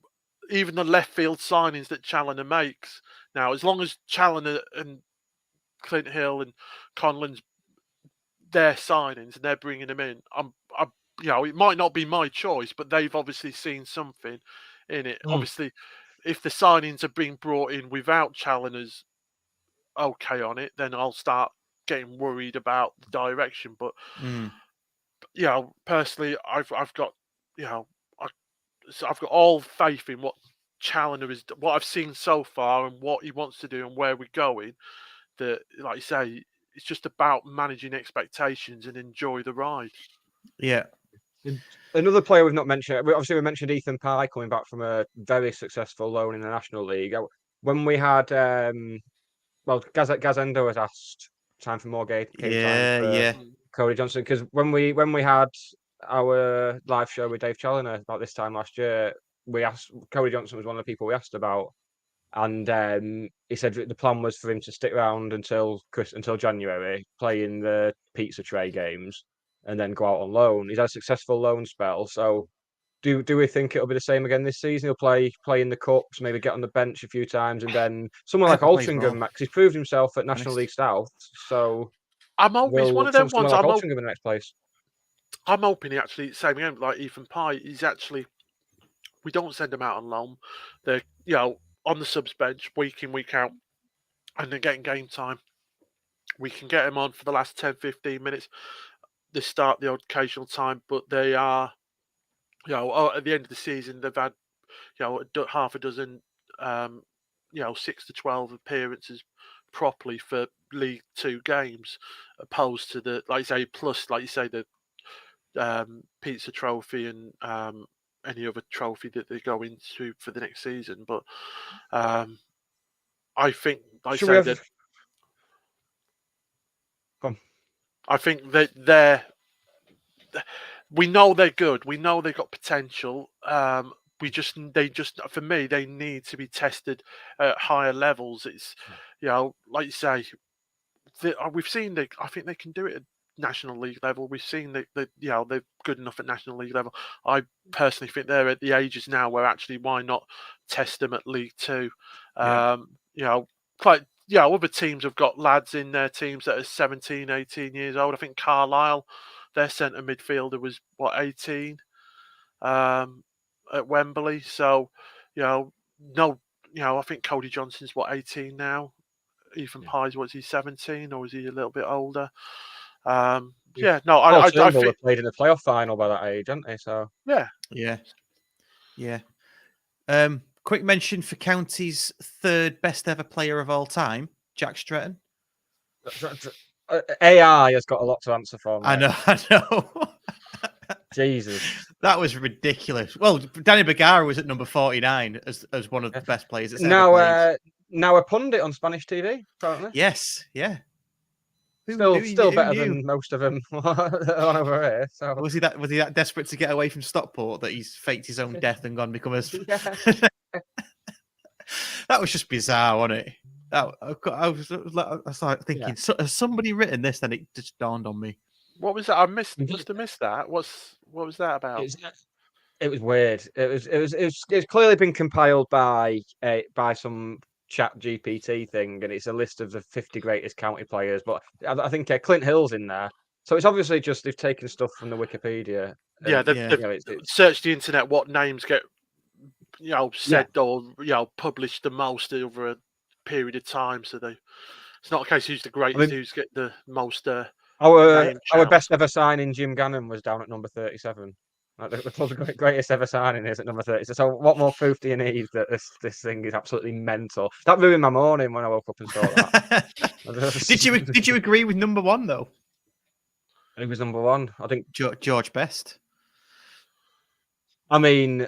even the left field signings that Challoner makes now, as long as Challoner and Clint Hill and Conlon's their signings and they're bringing them in, it might not be my choice, but they've obviously seen something in it. Obviously, if the signings are being brought in without Challoner's okay on it, then I'll start getting worried about the direction. But personally, I've got I've got all faith in what Challoner is, what I've seen so far, and what he wants to do and where we're going. That, like you say, it's just about managing expectations and enjoy the ride. Yeah. Another player we've not mentioned, obviously we mentioned Ethan Pye coming back from a very successful loan in the National League. When we had, Gazendo was asked time for more game time for Cody Johnson, because when we had our live show with Dave Challoner about this time last year, we asked, Cody Johnson was one of the people we asked about. And he said the plan was for him to stick around until January, playing the pizza tray games, and then go out on loan. He's had a successful loan spell. So, do we think it'll be the same again this season? He'll play in the cups, maybe get on the bench a few times, and then someone like Altrincham, Max, he's proved himself at National League South. So, I'm hoping it's one of them ones. Like Altrincham in the next place. I'm hoping he actually, same again, like Ethan Pye. He's actually, we don't send him out on loan. They're on the subs bench week in, week out, and they're getting game time. We can get him on for the last 10, 15 minutes. They start the occasional time, but they are, at the end of the season, they've had, half a dozen, 6 to 12 appearances properly for League Two games, opposed to the, like you say, the pizza trophy and any other trophy that they go into for the next season. But I think, I think that we know they're good. We know they've got potential. For me, they need to be tested at higher levels. It's, like you say, we've seen I think they can do it at National League level. We've seen that they're good enough at National League level. I personally think they're at the ages now where actually why not test them at League Two? Other teams have got lads in their teams that are 17, 18 years old. I think Carlisle, their centre midfielder was 18 at Wembley. So I think Cody Johnson's 18 now. Ethan Pye's he 17, or is he a little bit older? I think they played in the playoff final by that age, haven't they? So yeah. Quick mention for County's third best ever player of all time, Jack Stretton. AI has got a lot to answer for. Mate. I know. Jesus, that was ridiculous. Well, Danny Bergara was at number 49 as one of the best players. That's now a pundit on Spanish TV, apparently. Yes, yeah. Still better than most of them on over here. So was he that desperate to get away from Stockport that he's faked his own death and gone become as? That was just bizarre, wasn't it? I was like thinking, has somebody written this? Then it just dawned on me. What was that? I missed. Must have missed that. What was that about? It was weird. It's clearly been compiled by some chat GPT thing, and it's a list of the 50 greatest county players. But I think Clint Hill's in there, so it's obviously just they've taken stuff from the Wikipedia. Yeah, And, they've, Yeah. they've you know, it's searched the internet what names get Yeah. said or published the most over a period of time. So it's not a case who's the greatest, who's get the most our name shouts. best ever signing, Jim Gannon, was down at number 37. Like the club's greatest ever signing is at number 30. So what more proof do you need that this thing is absolutely mental? That ruined my morning when I woke up and saw that. Did you agree with number one though? He was number one. I think. George Best. I mean,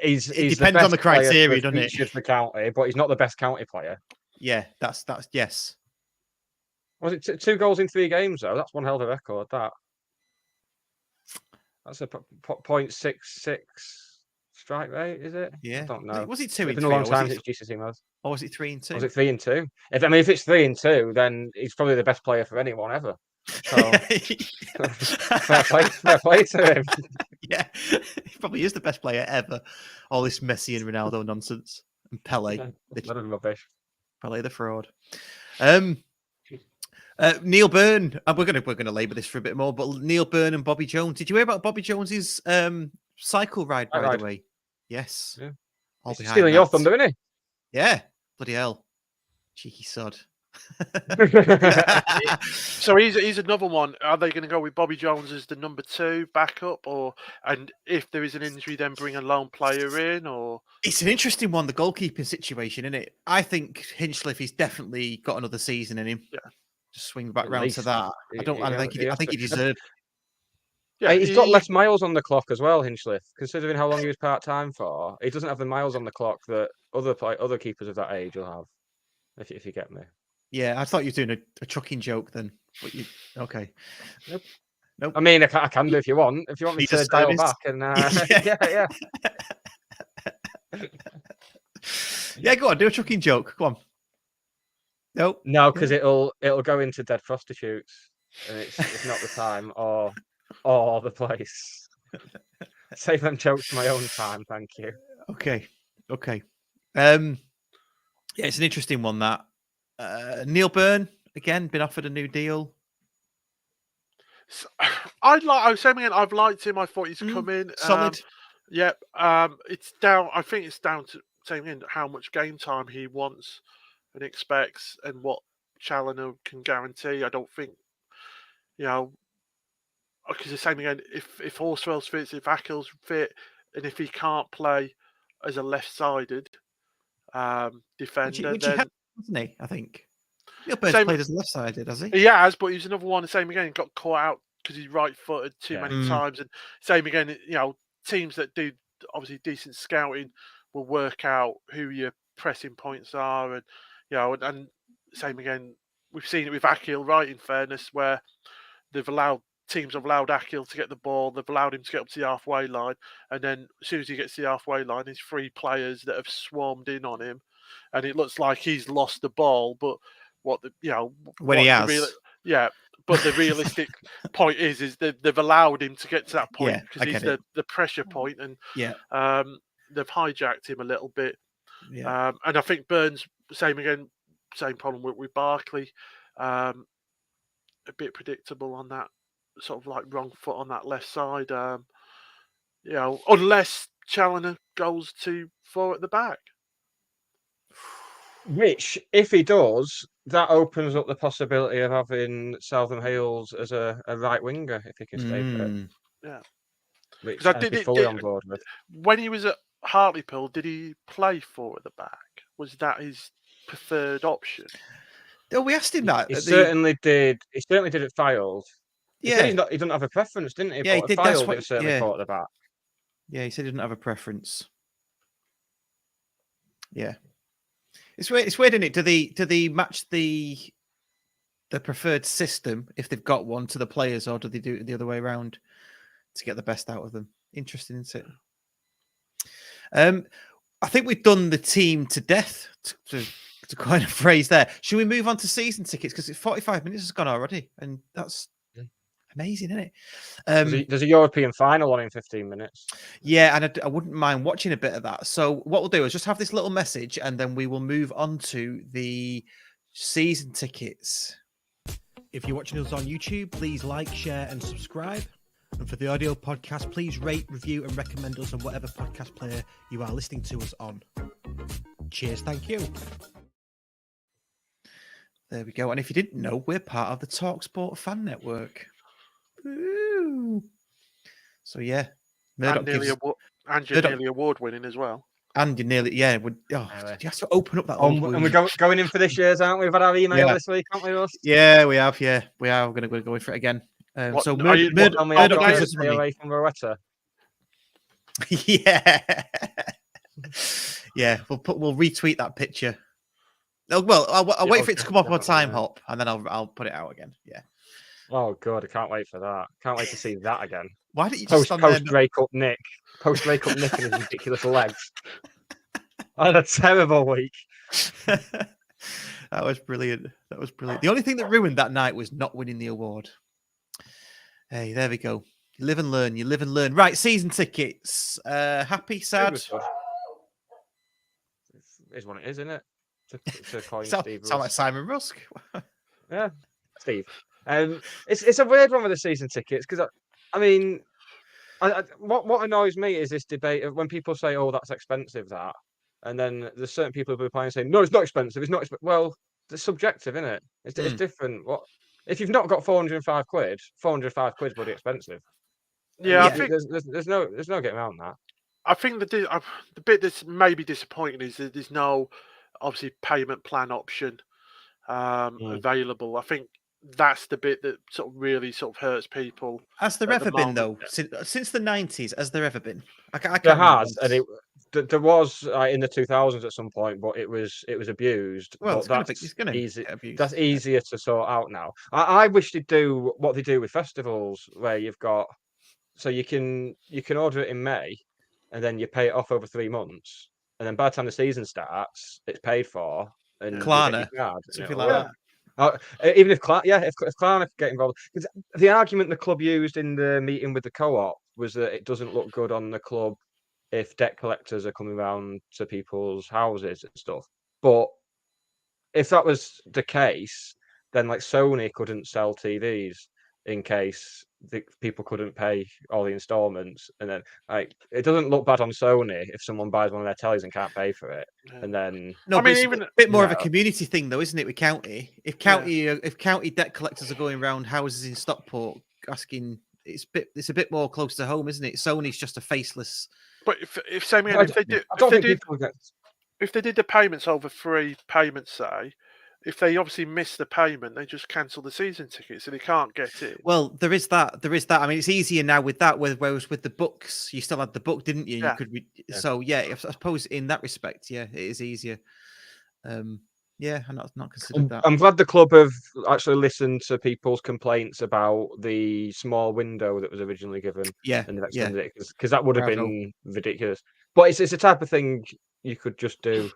he's It the depends best on the criteria, player doesn't it? featured for county, but he's not the best county player. Yeah, that's yes. Was it 2 goals in 3 games though? That's one hell of a record. That's a 0.66 strike rate, is it? Yeah. I don't know. Was it 2 It's in been a 3? long time since GCC was. Or was it 3 and 2? Was it 3 and 2? If it's 3 and 2, then he's probably the best player for anyone ever. So fair play to him. Yeah, he probably is the best player ever. All this Messi and Ronaldo nonsense, and Pele, Lot of rubbish. Pele the fraud. Neil Byrne, and we're gonna labour this for a bit more, but Neil Byrne and Bobby Jones. Did you hear about Bobby Jones's cycle ride? By the way, yes. Yeah. All He's behind stealing your that. thunder, isn't he? Yeah, bloody hell, cheeky sod. So he's another one. Are they going to go with Bobby Jones as the number 2 backup, and if there is an injury, then bring a lone player in, or? It's an interesting one, the goalkeeping situation, isn't it? I think Hinchliffe he's definitely got another season in him. Yeah. Just swing back At round least. to that. I think he deserved. Yeah, He's got less miles on the clock as well, Hinchliffe. Considering how long he was part time for, he doesn't have the miles on the clock that other keepers of that age will have. If you get me. Yeah, I thought you were doing a trucking joke then. But okay. Nope. I mean, I can do if you want. If you want me Need a to dial service? back and Yeah. Yeah, go on, do a trucking joke. Come on. Nope. No, because it'll go into dead prostitutes, and it's not the time or the place. Save them jokes for my own time, thank you. Okay. Yeah, it's an interesting one that. Neil Byrne again been offered a new deal. I was saying again, I've liked him. I thought he's come in solid. It's down. I think it's down to saying again how much game time he wants and expects, and what Challoner can guarantee. I don't think, because the same again. If Horsfell's fits, if Ackles fit, and if he can't play as a left-sided defender, Which then he has, hasn't he? I think. Neil Byrne's Same- played as left-sided, has he? he has, but he's another one. The same again, got caught out because he's right-footed too Yeah. many times, and same again. Teams that do obviously decent scouting will work out who your pressing points are, and and same again. We've seen it with Akil, right? In fairness, where teams have allowed Akil to get the ball, they've allowed him to get up to the halfway line, and then as soon as he gets to the halfway line, there's 3 players that have swarmed in on him, and it looks like he's lost the ball. But but the realistic point is that they've allowed him to get to that point because he's the pressure point, and they've hijacked him a little bit. Yeah. And I think Burns, same problem with Barkley, a bit predictable on that sort of like wrong foot on that left side. Unless Challoner goes to 4 at the back. Which, if he does, that opens up the possibility of having Southern Hales as a right winger if he can stay fit. Yeah, which I'd be fully on board with. When he was at Hartlepool, did he play 4 at the back? Was that his preferred option? Oh, we asked him that. He certainly did. He certainly did at Files. He said he doesn't have a preference, didn't he? Yeah, he did. Files, he certainly thought at the back. Yeah, he said he didn't have a preference. Yeah. It's weird, isn't it? Do they match the preferred system if they've got one to the players, or do they do it the other way around to get the best out of them? Interesting, isn't it? I think we've done the team to death, to coin a phrase there. Should we move on to season tickets? Because 45 minutes has gone already, and that's Amazing, isn't it? There's a European final on in 15 minutes. Yeah, and I wouldn't mind watching a bit of that. So what we'll do is just have this little message, and then we will move on to the season tickets. If you're watching us on YouTube, please like, share, and subscribe. And for the audio podcast, please rate, review, and recommend us on whatever podcast player you are listening to us on. Cheers, thank you. There we go. And if you didn't know, we're part of the Talksport fan network. Ooh. So yeah, And you're nearly award winning as well. And you're nearly, yeah. You have to open up that. And we're going in for this year's, aren't we? We've had our email this week, haven't we, Russ? Yeah, we have. Yeah, we are. We're going to go in for it again. So Murdoch gives us money away from Rowetta. Yeah, yeah. We'll retweet that picture. Oh, well, I'll wait for it to come up on Time Hop, and then I'll put it out again. Yeah. Oh god, I can't wait for that. Can't wait to see that again. Why didn't you just post break up Nick and his ridiculous legs? I had a terrible week. That was brilliant. The only thing that ruined that night was not winning the award. Hey, there we go. You live and learn. Right, season tickets. Happy, sad. Is what it is, isn't it? Sound like Simon Rusk. Yeah, Steve. It's a weird one with the season tickets because I mean, what annoys me is this debate of when people say, "Oh, that's expensive," and then there's certain people who are playing saying, "No, it's not expensive. It's not." Well, it's subjective, isn't it? It's different. What if you've not got 405 quid? 405 quid's bloody expensive. Yeah, I think there's no getting around that. I think the bit that's maybe disappointing is that there's no obviously payment plan option available. I think that's the bit that sort of really hurts people. Has there ever been though since the 90s? Has there ever been? There has, and there was in the 2000s at some point, but it was abused. Well, that's easier to sort out now. I wish they'd do what they do with festivals, where you've got you can order it in May, and then you pay it off over 3 months, and then by the time the season starts, it's paid for. And Klarna, something like that. Even if Klarna get involved, because the argument the club used in the meeting with the co-op was that it doesn't look good on the club if debt collectors are coming around to people's houses and stuff. But if that was the case, then like Sony couldn't sell TVs in case the people couldn't pay all the installments, and then it doesn't look bad on Sony if someone buys one of their tellies and can't pay for it, and then no. I mean, even a bit more of a community thing, though, isn't it? With county, if county debt collectors are going around houses in Stockport asking, it's a bit more close to home, isn't it? Sony's just a faceless. But if they did the payments over 3 payments, say, if they obviously miss the payment, they just cancel the season ticket, so they can't get it. Well, there is that. I mean, it's easier now with that. Whereas with the books, you still had the book, didn't you? Yeah. You could So yeah, I suppose in that respect, yeah, it is easier. Yeah, I'm not considered that. I'm glad the club have actually listened to people's complaints about the small window that was originally given. Yeah, and they've extended it because that would have been ridiculous. But it's the type of thing you could just do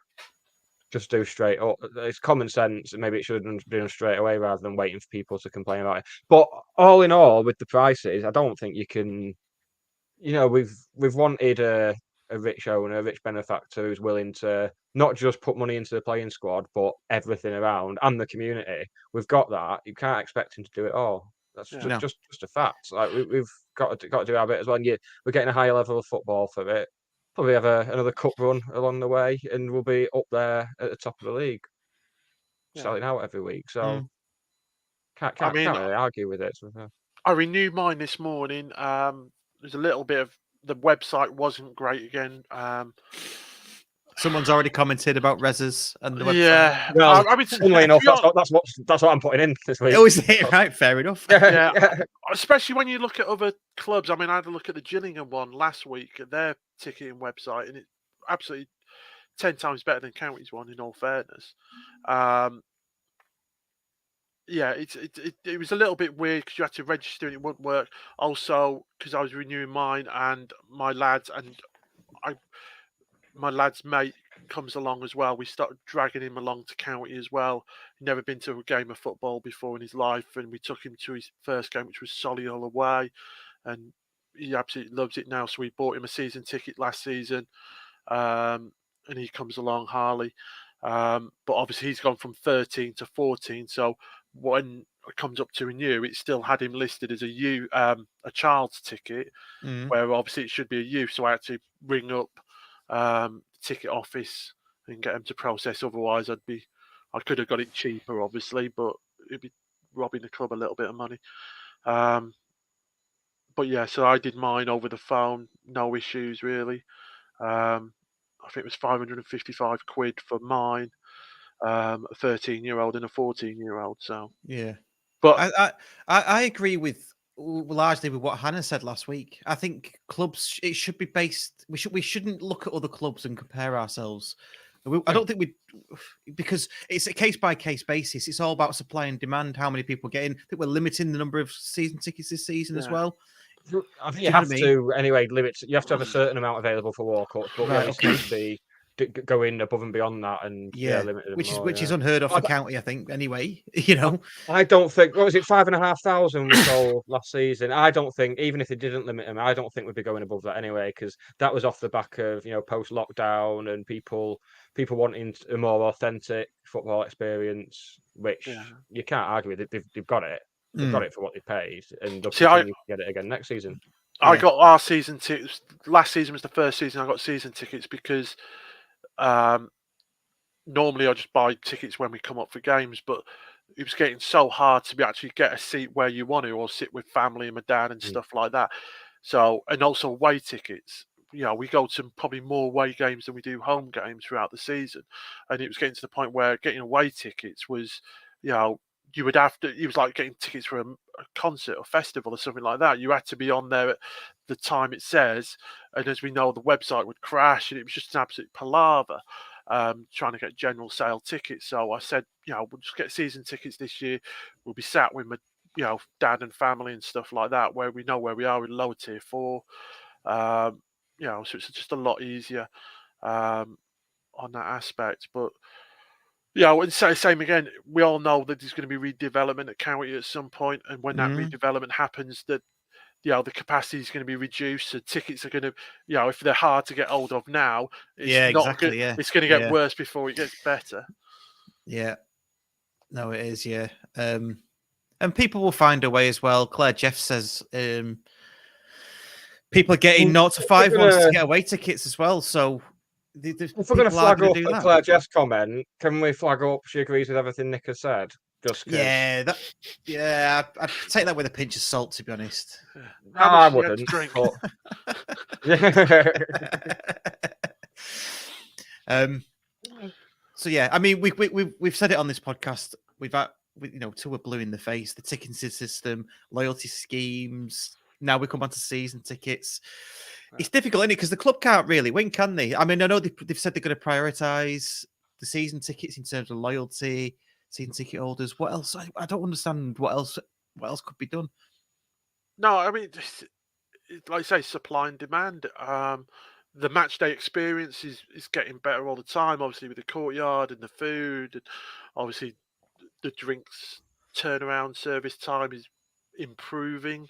straight up. It's common sense, and maybe it should have been done straight away rather than waiting for people to complain about it. But all in all, with the prices, I don't think you can. We've wanted a rich owner, a rich benefactor who's willing to not just put money into the playing squad, but everything around and the community. We've got that. You can't expect him to do it all. That's just a fact. Like we've got to do our bit as well. And we're getting a higher level of football for it. Probably have another cup run along the way, and we'll be up there at the top of the league, selling out every week. So can't really argue with it. I renewed mine this morning. There's a little bit of the website wasn't great again. Someone's already commented about Rezzers and the website. Yeah, well, funnily enough, that's what I'm putting in this week. Oh, is it right? Fair enough. Yeah, especially when you look at other clubs. I mean, I had a look at the Gillingham one last week at their ticketing website, and it's absolutely 10 times better than County's one. In all fairness, it was a little bit weird because you had to register and it wouldn't work. Also, because I was renewing mine and my lads, and my lad's mate comes along as well. We started dragging him along to county as well. He'd never been to a game of football before in his life, and we took him to his first game, which was Solihull away, and he absolutely loves it now. So we bought him a season ticket last season, and he comes along, Harley. But obviously he's gone from 13 to 14. So when it comes up to renew, it still had him listed as a child's ticket, where obviously it should be a youth. So I had to ring up the ticket office and get them to process. Otherwise, I could have got it cheaper, obviously, but it'd be robbing the club a little bit of money. But yeah, so I did mine over the phone, no issues really. I think it was 555 quid for mine, a 13-year-old and a 14-year-old. So Yeah, but I agree with largely with what Hannah said last week. I think clubs, it should be based. We shouldn't look at other clubs and compare ourselves. I don't think because it's a case by case basis. It's all about supply and demand. How many people get in? I think we're limiting the number of season tickets this season as well. I think you have to anyway limit. You have to have a certain amount available for walkouts, but Right, it seems to be going above and beyond that, and limited which is unheard of for county, I think. Anyway, you know, I don't think what was it 5,500 we sold last season. I don't think even if they didn't limit them, I don't think we'd be going above that anyway, because that was off the back of post lockdown and people wanting a more authentic football experience, which you can't argue with. They've got it. They've got it for what they paid, and they'll continue to get it again next season. I got our season tickets. Last season was the first season I got season tickets because normally I just buy tickets when we come up for games, but it was getting so hard to actually get a seat where you want to, or sit with family and my dad and stuff like that. So, and also away tickets. We go to probably more away games than we do home games throughout the season, and it was getting to the point where getting away tickets was, you would have to. It was like getting tickets for a concert or festival or something like that. You had to be on there at the time it says, and as we know, the website would crash, and it was just an absolute palaver trying to get general sale tickets. So I said, we'll just get season tickets this year. We'll be sat with my, dad and family and stuff like that, where we know where we are in lower tier 4. So it's just a lot easier on that aspect, but. And same again. We all know that there's going to be redevelopment at county at some point, and when that redevelopment happens, that the capacity is going to be reduced. So tickets are going to, if they're hard to get hold of now, it's not good. It's going to get worse before it gets better. Yeah, no, it is. Yeah, and people will find a way as well. Claire Jeff says people are getting 0 to 5 wants to get away tickets as well. So. If we're going to flag up Claire Jeff's comment, can we flag up she agrees with everything Nick has said? Just I'd take that with a pinch of salt, to be honest. No, I wouldn't. But... So yeah, I mean, we've said it on this podcast. We've had, till we're blue in the face. The ticketing system, loyalty schemes. Now we come on to season tickets. It's difficult, isn't it? Because the club can't really win, can they? I mean, I know they've said they're going to prioritise the season tickets in terms of loyalty, season ticket holders. What else? I don't understand what else could be done. No, I mean, like I say, supply and demand. The match day experience is getting better all the time, obviously with the courtyard and the food, and obviously the drinks turnaround service time is improving.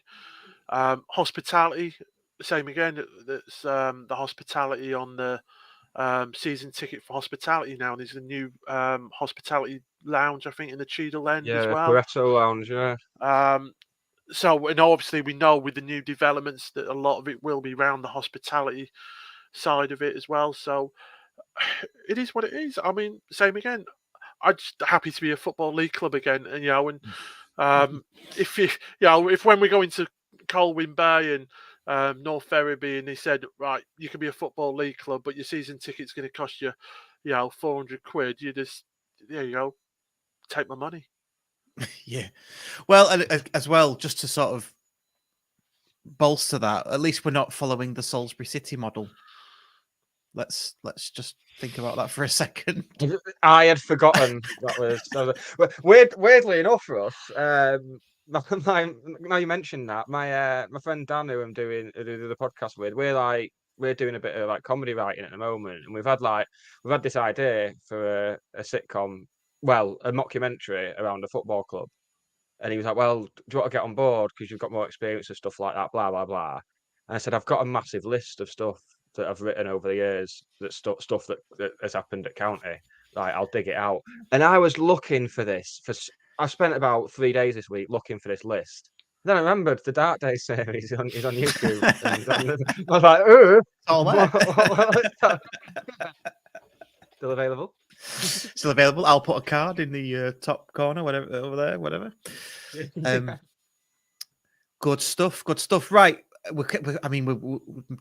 Hospitality, same again. That's the hospitality on the season ticket for hospitality now. There's a new hospitality lounge, I think, in the Cheadle end as well. Pareto Lounge, yeah. So, and obviously we know with the new developments that a lot of it will be around the hospitality side of it as well. So it is what it is. I mean, same again. I'm just happy to be a football league club again, and if when we go into Colwyn Bay and North Ferriby, and they said, right, you can be a football league club, but your season ticket's going to cost you, 400 quid. You just, there you go, take my money. Yeah. Well, and as well, just to sort of bolster that, at least we're not following the Salisbury City model. Let's just think about that for a second. I had forgotten that was weirdly enough for us. Now you mentioned that, my friend Dan, who I'm doing the podcast with, we're like we're doing a bit of like comedy writing at the moment, and we've had this idea for a sitcom, well, a mockumentary around a football club. And he was like, "Well, do you want to get on board because you've got more experience and stuff like that?" Blah blah blah. And I said, "I've got a massive list of stuff that I've written over the years, stuff that has happened at county. Like, I'll dig it out." And I was looking for this I spent about 3 days this week looking for this list. Then I remembered the Dark Days series is on YouTube. And I was like, "Oh, All there. still available." Still available. I'll put a card in the top corner, whatever over there, whatever. Good stuff. Good stuff. Right.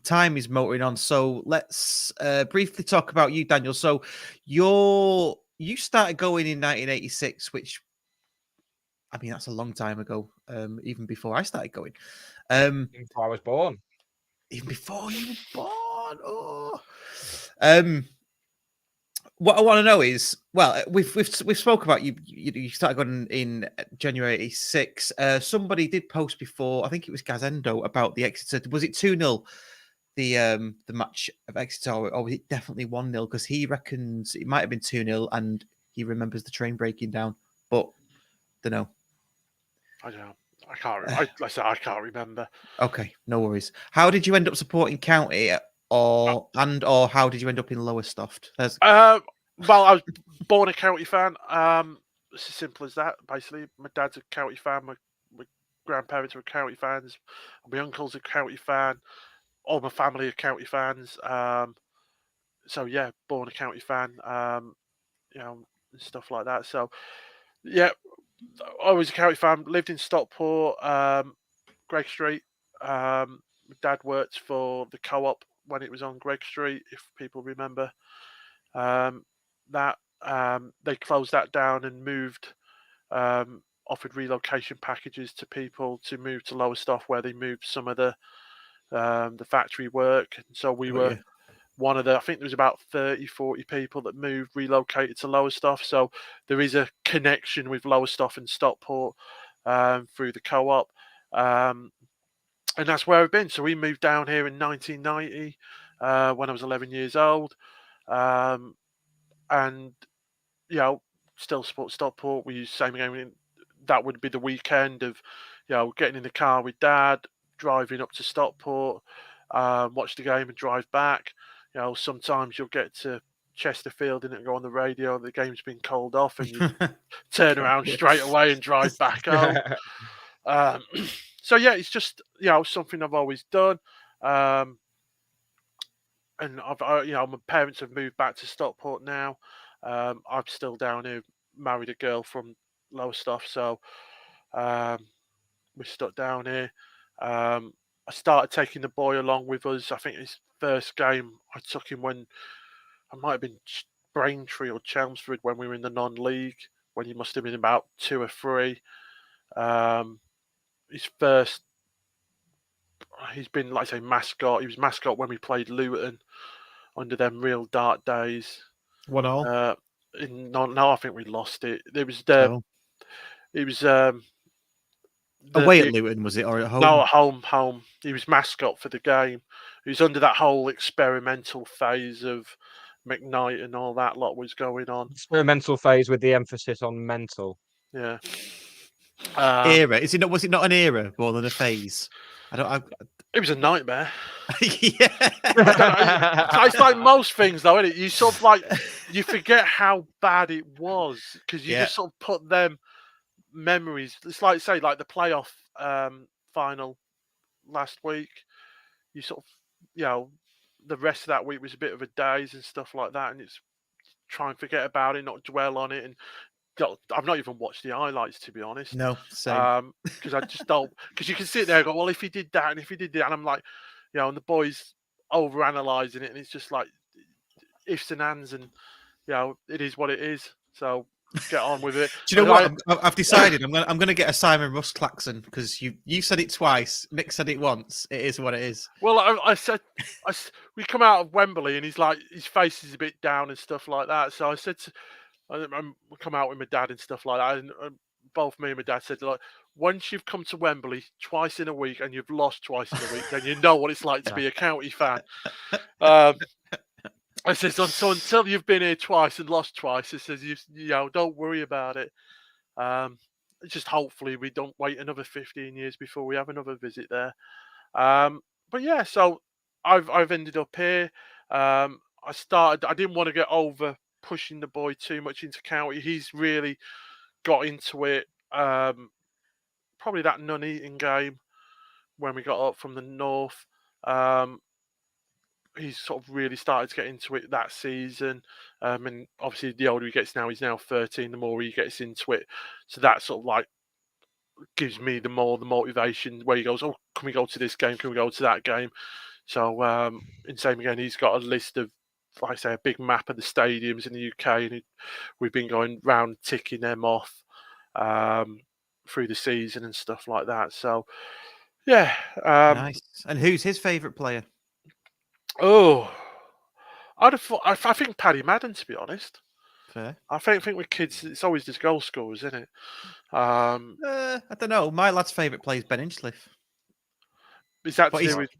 Time is motoring on, so let's briefly talk about you, Daniel. So you started going in 1986, which I mean that's a long time ago. Even before I started going. Before I was born. Even before you were born. Oh. What I want to know is, well, we've spoke about you. You started going in January '86. Somebody did post before. I think it was Gazendo about the Exeter. Was it 2-0? The match of Exeter, or was it definitely 1-0? Because he reckons it might have been 2-0, and he remembers the train breaking down. But don't know. I don't know. I can't. I can't remember. Okay, no worries. How did you end up supporting County? Or how did you end up in Lowestoft? Well, I was born a County fan. It's as simple as that. Basically, my dad's a County fan. My grandparents were County fans. My uncle's a County fan. All my family are County fans. So yeah, born a County fan. And stuff like that. So yeah, I was a County fan. Lived in Stockport, Greg Street. My dad worked for the Co-op when it was on Greg Street, if people remember. They closed that down and moved, offered relocation packages to people to move to Lowestoft, where they moved some of the factory work. And so we were one of the, I think there was about 30, 40 people that relocated to Lowestoft. So there is a connection with Lowestoft and Stockport through the Co-op. And that's where I've been. So we moved down here in 1990 when I was 11 years old. And, still support Stockport. We use the same game. That would be the weekend of, getting in the car with Dad, driving up to Stockport, watch the game and drive back. Sometimes you'll get to Chesterfield and go on the radio, the game's been called off, and you turn around straight away and drive back home. So yeah, it's just something I've always done, and my parents have moved back to Stockport now. I'm still down here, married a girl from Lowestoft, so we're stuck down here. I started taking the boy along with us. I think his first game I took him when I might have been Braintree or Chelmsford when we were in the non-league, when he must have been about 2 or 3. His first, he's been, like I say, mascot. He was mascot when we played Luton under them real dark days. 1-1. No, I think we lost it. It was away at Luton, was it, or at home? No, at home. He was mascot for the game. He was under that whole experimental phase of McKnight and all that lot was going on. Experimental phase with the emphasis on mental. Yeah. Era. Was it not an era more than a phase? It was a nightmare. Yeah. It's like most things, though, isn't it? You sort of you forget how bad it was because you just sort of put them memories. It's like, say, like the playoff final last week. You sort of, the rest of that week was a bit of a daze and stuff like that, and it's try and forget about it, not dwell on it, and I've not even watched the highlights, to be honest. No, same. Because I just don't. Because you can sit there and go, well, if he did that and if he did that, and I'm like, and the boys over analysing it, and it's just like ifs and ands, and it is what it is. So get on with it. Do you know what? I've decided I'm going to get a Simon Russ klaxon because you said it twice. Nick said it once. It is what it is. Well, I said we come out of Wembley and he's like his face is a bit down and stuff like that. So I said we come out with my dad and stuff like that. And both me and my dad said, like, once you've come to Wembley twice in a week and you've lost twice in a week, then you know what it's like to be a county fan. I says, so until you've been here twice and lost twice, it says, you know, don't worry about it. Just hopefully we don't wait another 15 years before we have another visit there. But yeah, so I've ended up here. I didn't want to get over pushing the boy too much into county. He's really got into it. Probably that Nuneaton game when we got up from the north. He's sort of really started to get into it that season. And obviously the older he gets now, he's now 13, the more he gets into it. So that sort of like gives me the motivation where he goes, oh, can we go to this game? Can we go to that game? So in same again, he's got a list of, like I say, a big map of the stadiums in the UK, and we've been going round ticking them off through the season and stuff like that. So yeah. Nice. And who's his favourite player? Oh, I'd have thought, I think Paddy Madden, to be honest. Fair. I think with kids, it's always just goal scorers, isn't it? I don't know. My lad's favourite player is Ben Inchcliffe. Is that But to he's do with?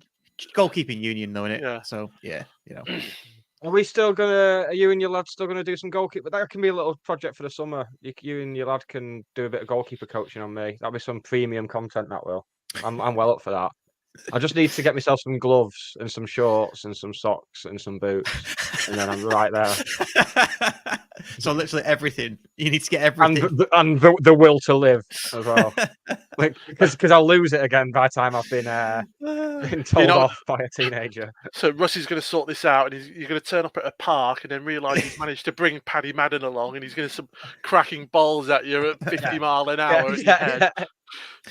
goalkeeping union, though, innit? Yeah. So, yeah, you know. Are you and your lad still gonna do some goalkeeper? That can be a little project for the summer. You and your lad can do a bit of goalkeeper coaching on me. That'll be some premium content. That will. I'm well up for that. I just need to get myself some gloves and some shorts and some socks and some boots, and then I'm right there. So literally everything. You need to get everything. And the will to live as well. Because I'll lose it again by the time I've been told off by a teenager. So Rusty's going to sort this out, and you're going to turn up at a park and then realise he's managed to bring Paddy Madden along, and he's going to some cracking balls at you at 50 mile an hour. at your head.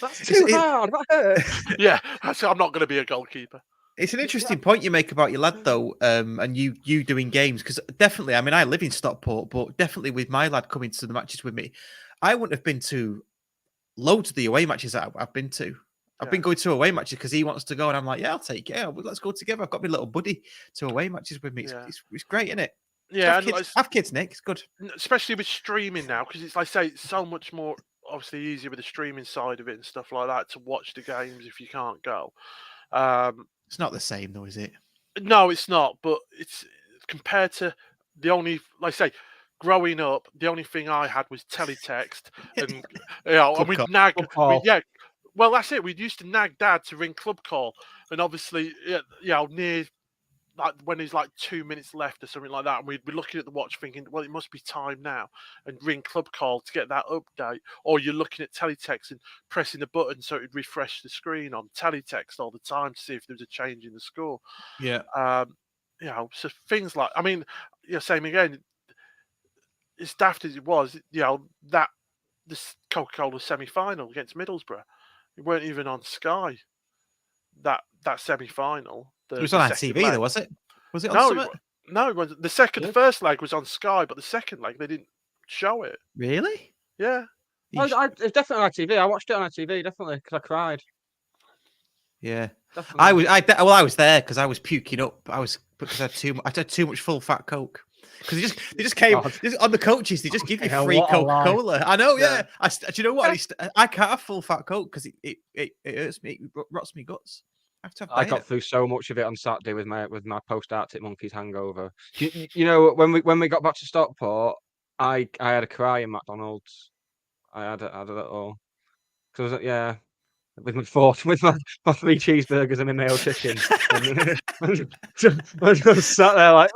That's too hard. That hurts. Yeah, so I'm not going to be a goalkeeper. It's an interesting point you make about your lad, though, and you doing games, because definitely, I mean, I live in Stockport, but definitely with my lad coming to the matches with me, I wouldn't have been to loads of the away matches that I've been to. I've been going to away matches because he wants to go, and I'm like, yeah, I'll take it. Yeah, let's go together. I've got my little buddy to away matches with me. It's great, isn't it? Yeah, have kids, Nick. It's good, especially with streaming now, because it's like I say, it's so much more obviously easier with the streaming side of it and stuff like that to watch the games if you can't go. It's not the same, though, is it? No, it's not. But it's compared to the only, like I say, growing up, the only thing I had was teletext, and and we'd nag. Well, that's it. We used to nag Dad to ring club call, and obviously, near like when there's like 2 minutes left or something like that, and we'd be looking at the watch thinking, well, it must be time now, and ring club call to get that update. Or you're looking at teletext and pressing the button so it'd refresh the screen on teletext all the time to see if there was a change in the score. Yeah. So things like, I mean, same again. As daft as it was, that this Coca-Cola semi-final against Middlesbrough, it weren't even on Sky. That semi-final. It was on TV, though, was it? Was it on Summit? No, it wasn't. The first leg was on Sky, but the second leg they didn't show it. Really? Yeah. It's definitely on TV. I watched it on TV, definitely, because I cried. Yeah, definitely. I was there because I was puking up. Because I had too much full fat Coke. Because they just came on the coaches. They just give you free Coca-Cola. I know, yeah. Do you know what? I can't have full fat Coke because it hurts me. It rots me guts. I got through so much of it on Saturday with my post Arctic Monkeys hangover. You know, when we got back to Stockport, I had a cry in McDonald's. I had it all. Cause with my 3 cheeseburgers and my mayo chicken. I just sat there like,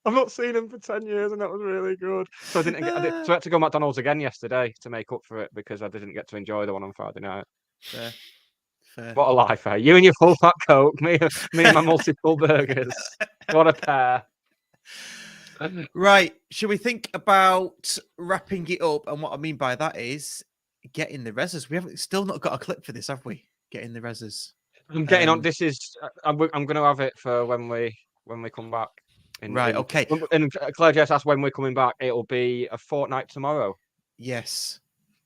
I've not seen him for 10 years, and that was really good. So so I had to go McDonald's again yesterday to make up for it because I didn't get to enjoy the one on Friday night. Fair. What a life, eh? You and your full fat Coke, me and my multiple burgers. What a pair. Right. Should we think about wrapping it up? And what I mean by that is getting the reses. We haven't still not got a clip for this, have we? Getting the reses. I'm getting on. This is. I'm going to have it for when we come back. Okay. And Claire just asked when we're coming back. It'll be a fortnight tomorrow. Yes.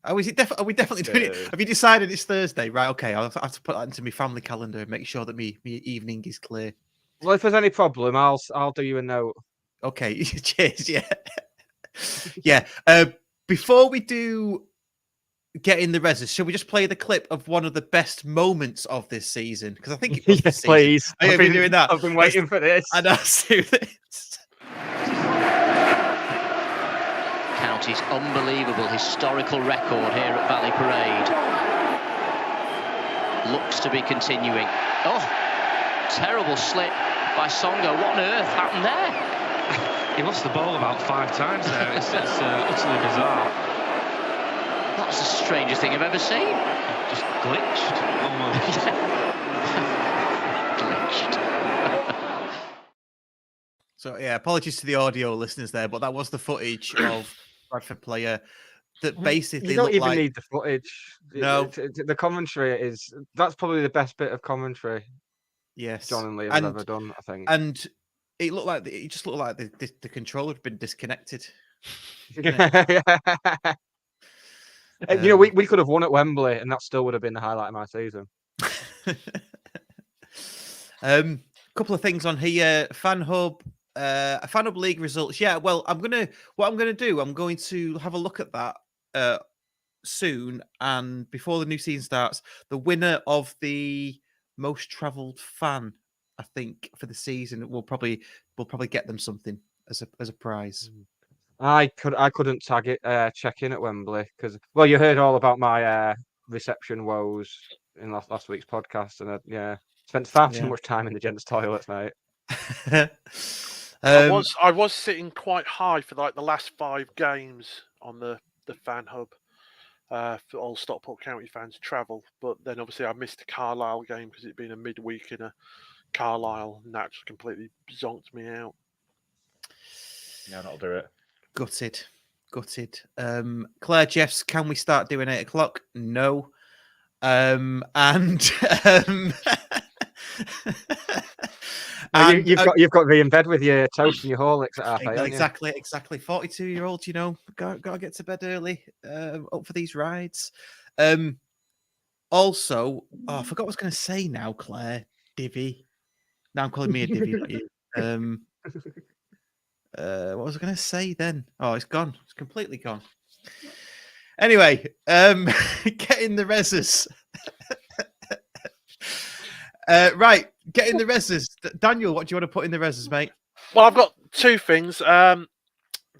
Are we definitely doing it? Have you decided it's Thursday? Right. Okay. I'll have to put that into my family calendar and make sure that my evening is clear. Well, if there's any problem, I'll do you a note. Okay. Cheers. Yeah. Yeah. Before we do get in the reses. Shall we just play the clip of one of the best moments of this season? Because I think it was this Yes, season. please. I've been doing that. I've been waiting for this. And let's do this. County's unbelievable historical record here at Valley Parade looks to be continuing. Oh, terrible slip by Songo. What on earth happened there? He lost the ball about 5 times there. It's utterly bizarre. That's the strangest thing I've ever seen. Just glitched almost. Glitched. So yeah, apologies to the audio listeners there, but that was the footage of Bradford player that basically You don't looked even like... need the footage. No. The commentary that's probably the best bit of commentary Yes, John and Liam have ever done, I think. And it looked like it just looked like the controller had been disconnected. You know, we could have won at Wembley, and that still would have been the highlight of my season. Couple of things on here. Fan Hub League results. Yeah, well, I'm going to have a look at that soon, and before the new season starts, the winner of the most travelled fan, I think, for the season we'll probably get them something as a prize. I couldn't check in at Wembley because, well, you heard all about my reception woes in last week's podcast, and spent far too much time in the gents' toilets, mate. I was sitting quite high for like the last 5 games on the Fan Hub for all Stockport County fans travel, but then obviously I missed the Carlisle game because it'd been a midweek in a Carlisle, and that just completely zonked me out. Yeah, that'll do it. Gutted. Claire Jeffs, can we start doing 8 o'clock? No. And you've got to be in bed with your toast and your Horlicks at half 8. Exactly. 42-year-old, got to get to bed early, up for these rides. Also, I forgot what I was going to say now, Claire. Divvy. Now I'm calling me a divvy, not you. What was I going to say then? Oh, it's gone. It's completely gone. Anyway, get in the reses. Right, get in the reses. Daniel, what do you want to put in the reses, mate? Well, I've got 2 things. The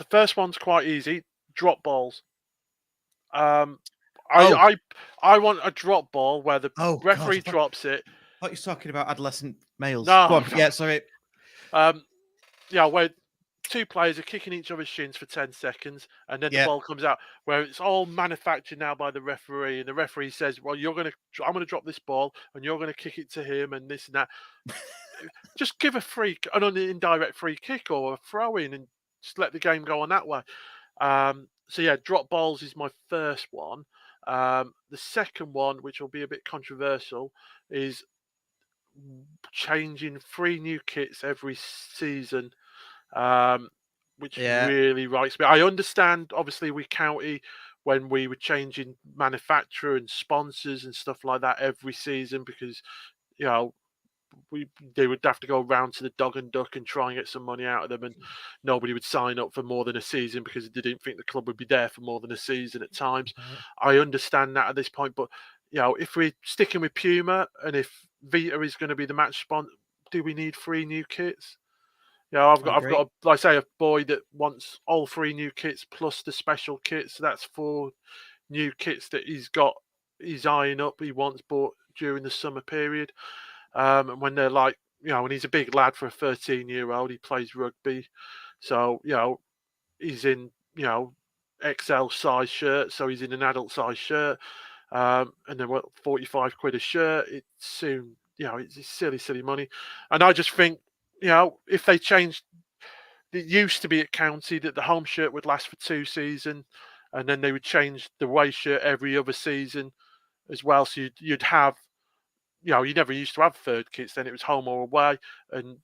first one's quite easy. Drop balls. I want a drop ball where the referee drops it. I thought you were talking about adolescent males. No. Go on. Yeah, sorry. Where 2 players are kicking each other's shins for 10 seconds, and then the ball comes out, where it's all manufactured now by the referee, and the referee says, "Well, I'm going to drop this ball, and you're going to kick it to him, and this and that." Just give an indirect free kick or a throw in, and just let the game go on that way. So yeah, drop balls is my first one. The second one, which will be a bit controversial, is changing 3 new kits every season. Which really writes me. I understand, obviously, with County, when we were changing manufacturer and sponsors and stuff like that every season, because they would have to go round to the Dog and Duck and try and get some money out of them, and nobody would sign up for more than a season because they didn't think the club would be there for more than a season at times. I understand that at this point, but if we're sticking with Puma, and if Vita is going to be the match sponsor, do we need 3 new kits? I've got a boy that wants all 3 new kits plus the special kits. So that's 4 new kits that he's eyeing up. He wants bought during the summer period. And when they're like, and he's a big lad for a 13-year-old, he plays rugby. So, he's in, XL size shirt. So he's in an adult size shirt. And then 45 quid a shirt. It's soon, it's silly money. And I just think, if they changed, it used to be at County that the home shirt would last for 2 seasons, and then they would change the away shirt every other season as well. So you'd have, you never used to have 3rd kits. Then it was home or away, and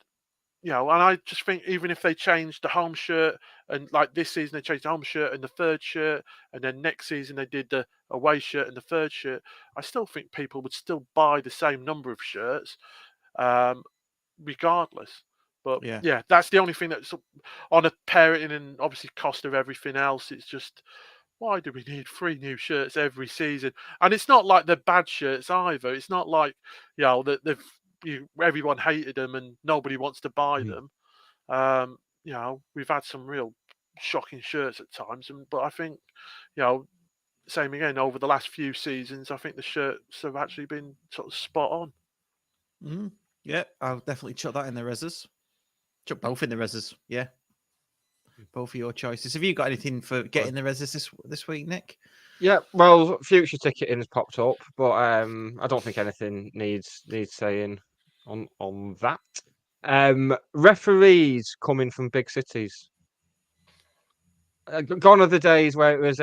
and I just think even if they changed the home shirt, and like this season they changed the home shirt and the 3rd shirt, and then next season they did the away shirt and the 3rd shirt, I still think people would still buy the same number of shirts, regardless. But that's the only thing that's on a parenting and obviously cost of everything else. It's just why do we need 3 new shirts every season? And it's not like they're bad shirts either. It's not like, that everyone hated them and nobody wants to buy them. We've had some real shocking shirts at times, but I think, same again over the last few seasons. I think the shirts have actually been sort of spot on. Yeah, I'll definitely chuck that in the reses. Chuck both in the reses. Yeah, both of your choices. Have you got anything for getting the reses this week, Nick? Yeah, well, future ticketing's popped up, but I don't think anything needs saying on that. Referees coming from big cities. Gone are the days where it was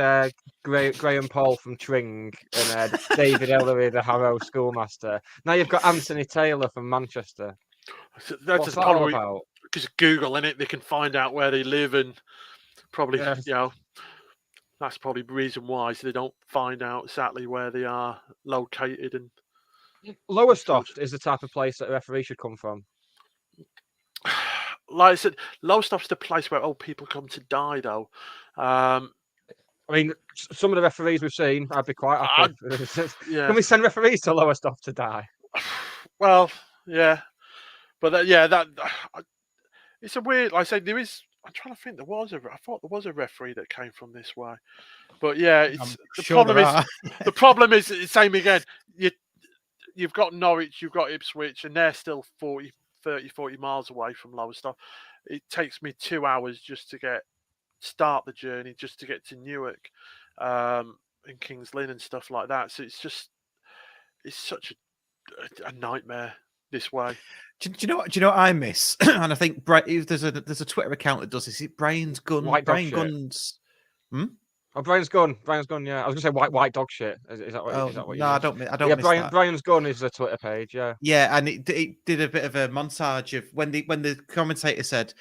Graham Paul from Tring and David Ellery, the Harrow schoolmaster. Now you've got Anthony Taylor from Manchester. That's What's the that all problem. about? Because Google, in it, they can find out where they live and probably, that's probably the reason why, so they don't find out exactly where they are located. And Lowestoft is the type of place that a referee should come from. Like I said, Lowestoft's the place where old people come to die, though. I mean, some of the referees we've seen, I'd be quite happy. Yeah. Can we send referees to Lowestoft to die? Well, yeah, but it's a weird. Like I say, there is. I'm trying to think. I thought there was a referee that came from this way, but yeah, it's the problem is the same again. You've got Norwich, you've got Ipswich, and they're still 40 miles away from Lowestoft. It takes me 2 hours just to start the journey, just to get to Newark, and Kings Lynn and stuff like that. So it's such a nightmare this way. Do you know what I miss? And I think there's a Twitter account that does this. Is it Brian's Gun? Brian Gunn's. Oh, Brian's Gun. Yeah, I was gonna say white dog shit. Is that what? Oh, is that what no, I don't. Yeah, Brian's Gun is the Twitter page. Yeah. Yeah, and it did a bit of a montage of when the commentator said,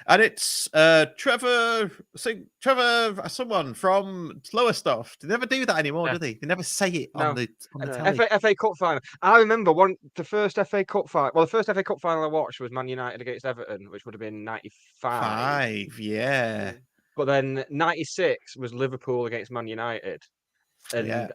and it's Trevor, someone from Lowestoft. They never do that anymore, do they? They never say it on the telly. FA Cup final. I remember the first FA Cup final. Well, the first FA Cup final I watched was Man United against Everton, which would have been 95. Yeah. But then 96 was Liverpool against Man United. And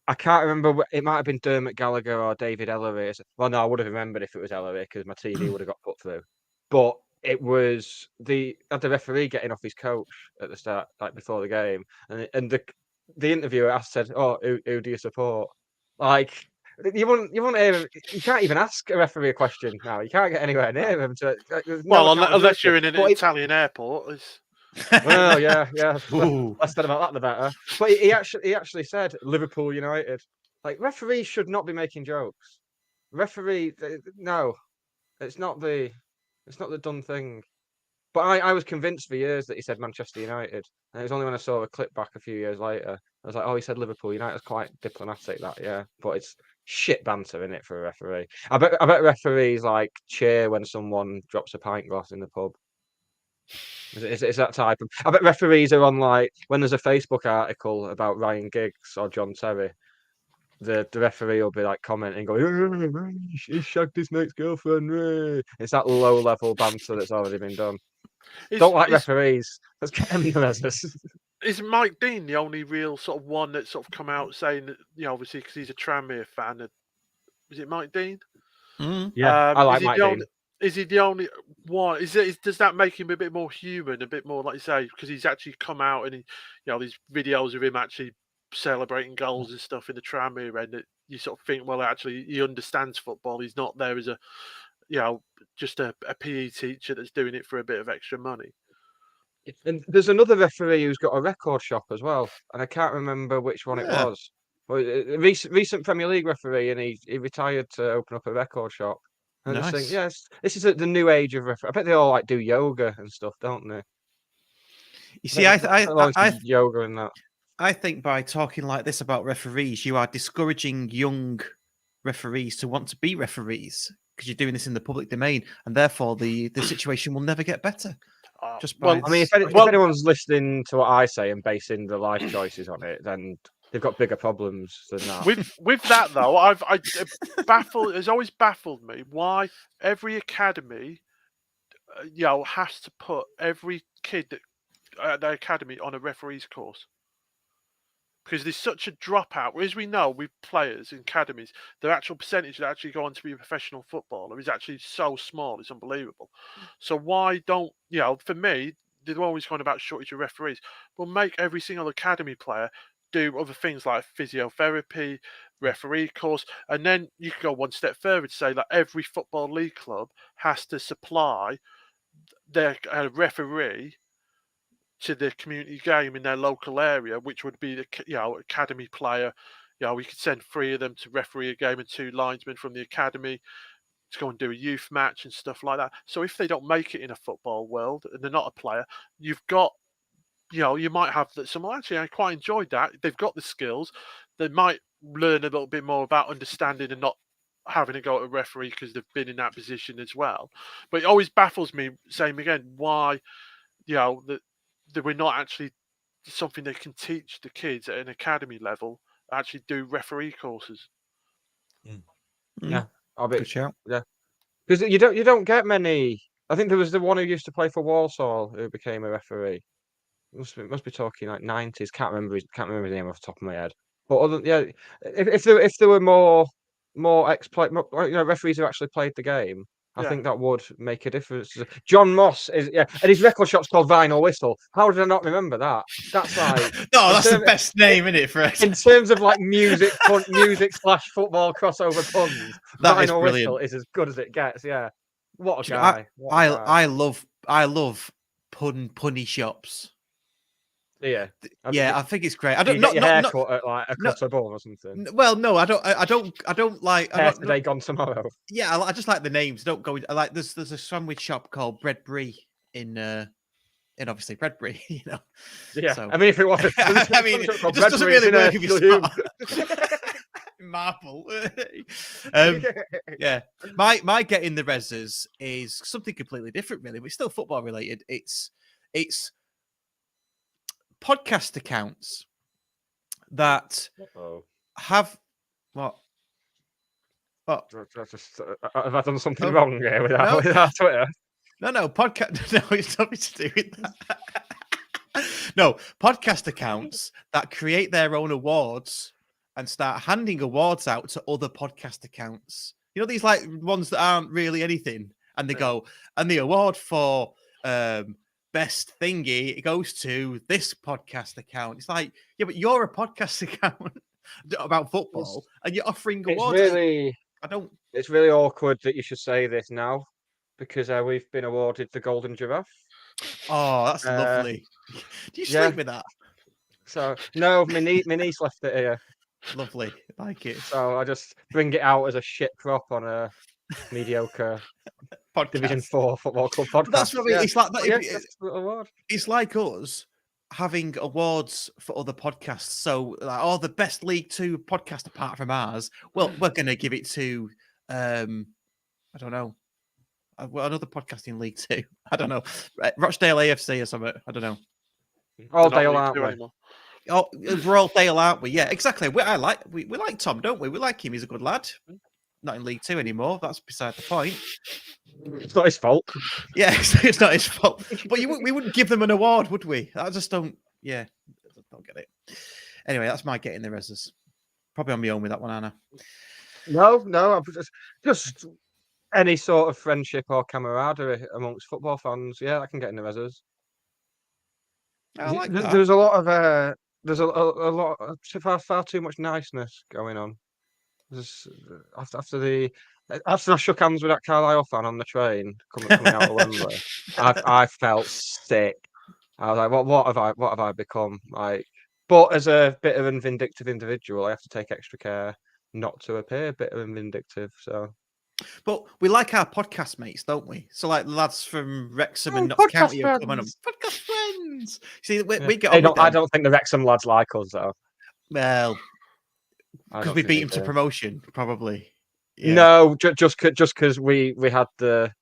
I can't remember. It might have been Dermot Gallagher or David Ellery. Well, no, I would have remembered if it was Ellery because my TV would have got put through. But it was the referee getting off his coach at the start, like before the game. And the interviewer said, "Oh, who do you support?" Like, you won't hear him. You can't even ask a referee a question now. You can't get anywhere near him. Unless you're in an Italian airport. Well, yeah. Less said about that, the better. But he actually said Liverpool United. Like, referees should not be making jokes. No, it's not the done thing. But I was convinced for years that he said Manchester United, and it was only when I saw a clip back a few years later I was like, oh, he said Liverpool United. It's quite diplomatic, that, yeah. But it's shit banter in it for a referee. I bet referees like cheer when someone drops a pint glass in the pub. Is that type of? I bet referees are on, like, when there's a Facebook article about Ryan Giggs or John Terry, the referee will be like commenting, going, "He shagged his mate's girlfriend." It's that low level banter that's already been done. Don't like referees. Let's get them in the Is Mike Dean the only real sort of one that's sort of come out saying that, obviously because he's a Tranmere fan? Is it Mike Dean? Yeah, I like Mike Dean. Is he the only one? Does that make him a bit more human, a bit more, like you say, because he's actually come out and these videos of him actually celebrating goals and stuff in the Tranmere end, that you sort of think, well, actually he understands football. He's not there as just a PE teacher that's doing it for a bit of extra money. And there's another referee who's got a record shop as well, and I can't remember which one it was. But a recent Premier League referee, and he retired to open up a record shop. And I think, yes, this is the new age of referee. I bet they all do yoga and stuff, don't they? You see, yoga and that. I think by talking like this about referees, you are discouraging young referees to want to be referees because you're doing this in the public domain, and therefore the situation will never get better. If anyone's listening to what I say and basing their life choices on it, then they've got bigger problems than that. With that though, it's always baffled me why every academy, has to put every kid at their academy on a referee's course. because there's such a dropout. As we know, with players in academies, the actual percentage that actually go on to be a professional footballer is actually so small. It's unbelievable. So why don't, for me, they're always going about shortage of referees. Well, make every single academy player do other things like physiotherapy, referee course, and then you can go one step further to say that every football league club has to supply their referee to the community game in their local area, which would be the academy player. We could send 3 of them to referee a game and 2 linesmen from the academy to go and do a youth match and stuff like that. So if they don't make it in a football world and they're not a player, you've got, you might have someone, actually, I quite enjoyed that. They've got the skills. They might learn a little bit more about understanding and not having to go to a referee because they've been in that position as well. But it always baffles me, same again, why, that we're not actually something they can teach the kids at an academy level, actually do referee courses. Yeah, I'll be. Good shout. Yeah, because you don't get many. I think there was the one who used to play for Walsall who became a referee. Must be talking like 90s. Can't remember his name off the top of my head. But if there were more referees who actually played the game, I think that would make a difference. John Moss and his record shop's called Vinyl Whistle. How did I not remember that? That's like that's the best name, isn't it, for us? In terms of like music / football crossover puns, Vinyl Whistle is as good as it gets. Yeah, what a guy! I love punny shops. Yeah, I think it's great. I don't get your haircut at like a cut above or something. Well, no, I don't like. Hair today, gone tomorrow. Yeah, I just like the names. Don't go. I like there's a sandwich shop called Bread Brie in obviously Bread Brie. Yeah. So. I mean, if it wasn't, I mean, it just doesn't really work if it's Marple. Yeah, my getting the reses is something completely different, really, but it's still football related. It's podcast accounts that have what? Have I done something wrong here with our Twitter? No, podcast. No, it's nothing to do with that. No, podcast accounts that create their own awards and start handing awards out to other podcast accounts. These like ones that aren't really anything, and they go, and the award for best thingy, it goes to this podcast account. It's like, yeah, but you're a podcast account about football, and you're offering awards. It's really awkward that you should say this now, because we've been awarded the Golden Giraffe. Oh, that's lovely. Do you sleep with that? So no, my niece left it here. Lovely, like it. So I just bring it out as a shit prop on a mediocre Division 4 football club podcast. But that's what I mean. It's like that. It's like us having awards for other podcasts. So, like, the best League 2 podcast apart from ours. Well, we're going to give it to, I don't know, another podcast in League 2. I don't know, Rochdale AFC or something. I don't know. All Dale, aren't we? Oh, we're all Dale, aren't we? Yeah, exactly. We like Tom, don't we? We like him. He's a good lad. Not in League 2 anymore. That's beside the point. It's not his fault. Yeah, it's not his fault. But we wouldn't give them an award, would we? I just don't. Yeah, don't get it. Anyway, that's my getting the reses. Probably on my own with that one, Anna. No, I'm just any sort of friendship or camaraderie amongst football fans. Yeah, I can get in the reses. I like that. There's a lot of far too much niceness going on. After I shook hands with that Carlisle fan on the train coming out of Wembley, I felt sick. I was like, what have I become? Like, but as a bitter and vindictive individual, I have to take extra care not to appear bitter and vindictive. So, but we like our podcast mates, don't we? So, like lads from Wrexham and Notts County are coming up. Podcast friends. See, we get on. I don't think the Wrexham lads like us though. Well, because we beat him to promotion, probably. Yeah. No, just because we had the